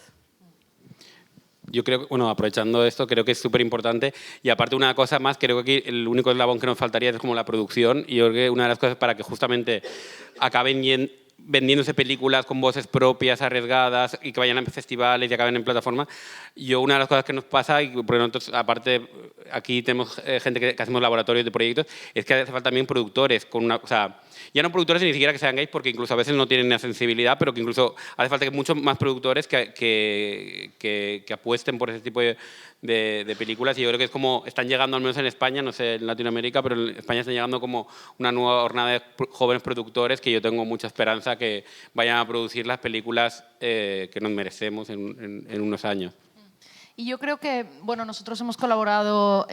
Yo creo que, bueno, aprovechando esto, creo que es súper importante y aparte una cosa más, creo que aquí el único eslabón que nos faltaría es como la producción y yo creo que una de las cosas para que justamente acaben vendiéndose películas con voces propias, arriesgadas y que vayan a festivales y acaben en plataformas. Una de las cosas que nos pasa, y porque nosotros, aparte, aquí tenemos gente que hacemos laboratorios de proyectos, es que hace falta también productores con una... O sea, ya no productores ni siquiera que sean gays, porque incluso a veces no tienen la sensibilidad, pero que incluso hace falta que muchos más productores que apuesten por ese tipo de películas. Y yo creo que es como están llegando, al menos en España, no sé en Latinoamérica, pero en España están llegando como una nueva jornada de jóvenes productores que yo tengo mucha esperanza que vayan a producir las películas que nos merecemos en unos años. Y yo creo que, bueno, nosotros hemos colaborado,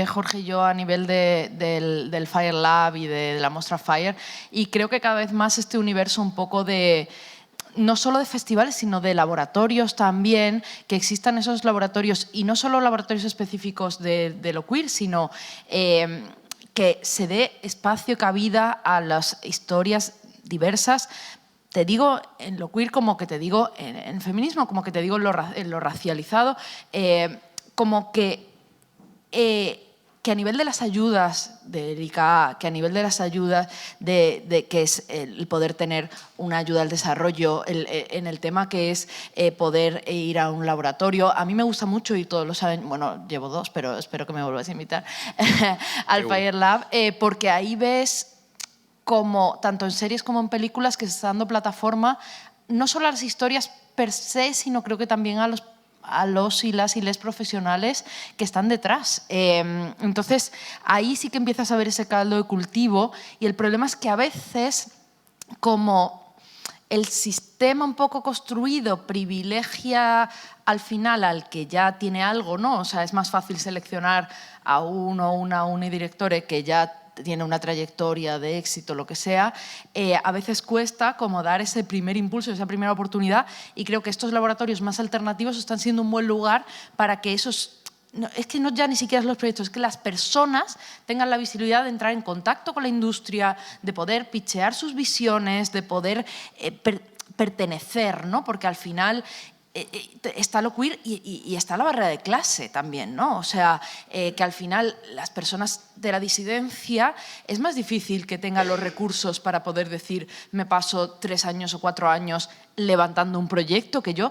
Jorge y yo, a nivel del Fire Lab y de la muestra Fire, y creo que cada vez más este universo un poco de, no solo de festivales, sino de laboratorios también, que existan esos laboratorios, y no solo laboratorios específicos de lo queer, sino que se dé espacio, cabida a las historias diversas. Te digo en lo queer como que te digo en feminismo, como que te digo en lo racializado, como que a nivel de las ayudas de Erika, que a nivel de las ayudas que es el poder tener una ayuda al desarrollo, en el tema que es poder ir a un laboratorio. A mí me gusta mucho, y todos lo saben, bueno, llevo 2, pero espero que me vuelvas a invitar, al Fire Lab, porque ahí ves como tanto en series como en películas que se está dando plataforma no solo a las historias per se, sino creo que también a los y les profesionales que están detrás. Entonces, ahí sí que empiezas a ver ese caldo de cultivo y el problema es que a veces, como el sistema un poco construido privilegia al final al que ya tiene algo, ¿no? O sea, es más fácil seleccionar a uno o una unidirectore que ya tiene una trayectoria de éxito, lo que sea, a veces cuesta como dar ese primer impulso, esa primera oportunidad, y creo que estos laboratorios más alternativos están siendo un buen lugar para que esos... No, es que no ya ni siquiera los proyectos, es que las personas tengan la visibilidad de entrar en contacto con la industria, de poder pitchear sus visiones, de poder pertenecer, ¿no? Porque al final está lo queer y está la barrera de clase también, ¿no? O sea, que al final las personas de la disidencia es más difícil que tengan los recursos para poder decir me paso 3 años o 4 años levantando un proyecto, que yo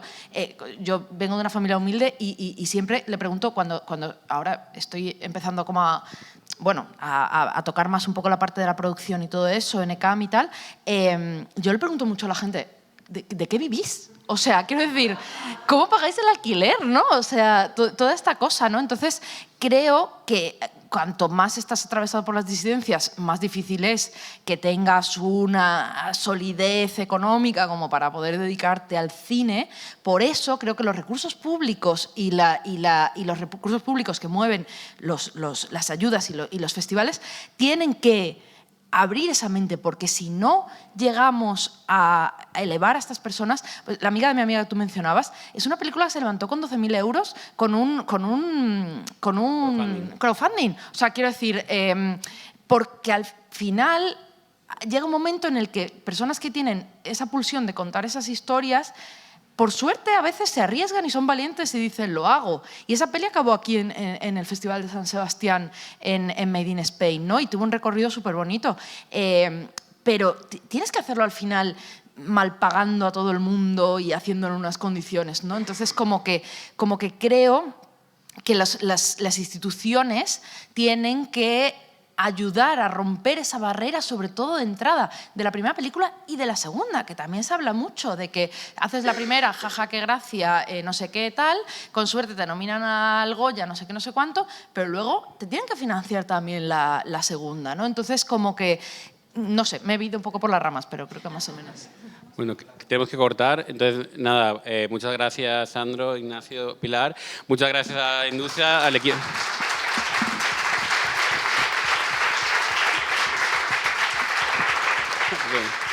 vengo de una familia humilde y siempre le pregunto cuando ahora estoy empezando como a tocar más un poco la parte de la producción y todo eso, en ECAM y tal, yo le pregunto mucho a la gente, ¿de qué vivís? O sea, quiero decir, ¿cómo pagáis el alquiler, no? O sea, toda esta cosa, ¿no? Entonces, creo que cuanto más estás atravesado por las disidencias, más difícil es que tengas una solidez económica como para poder dedicarte al cine. Por eso creo que los recursos públicos y los recursos públicos que mueven las ayudas y los festivales tienen que abrir esa mente, porque si no llegamos a elevar a estas personas... Pues, La amiga de mi amiga que tú mencionabas, es una película que se levantó con 12.000 euros con un crowdfunding. O sea, quiero decir, porque al final llega un momento en el que personas que tienen esa pulsión de contar esas historias, por suerte a veces se arriesgan y son valientes y dicen, lo hago. Y esa peli acabó aquí en el Festival de San Sebastián, en Made in Spain, ¿no? Y tuvo un recorrido súper bonito. Pero tienes que hacerlo al final mal pagando a todo el mundo y haciéndolo en unas condiciones, ¿no? Entonces, como que creo que las instituciones tienen que ayudar a romper esa barrera, sobre todo de entrada, de la primera película y de la segunda, que también se habla mucho de que haces la primera, jaja, qué gracia, no sé qué tal, con suerte te nominan al Goya, no sé qué, no sé cuánto, pero luego te tienen que financiar también la segunda, ¿no? Entonces, como que, no sé, me he ido un poco por las ramas, pero creo que más o menos. Bueno, tenemos que cortar. Entonces, nada, muchas gracias, Sandro, Ignacio, Pilar. Muchas gracias a la industria, al equipo. Bien.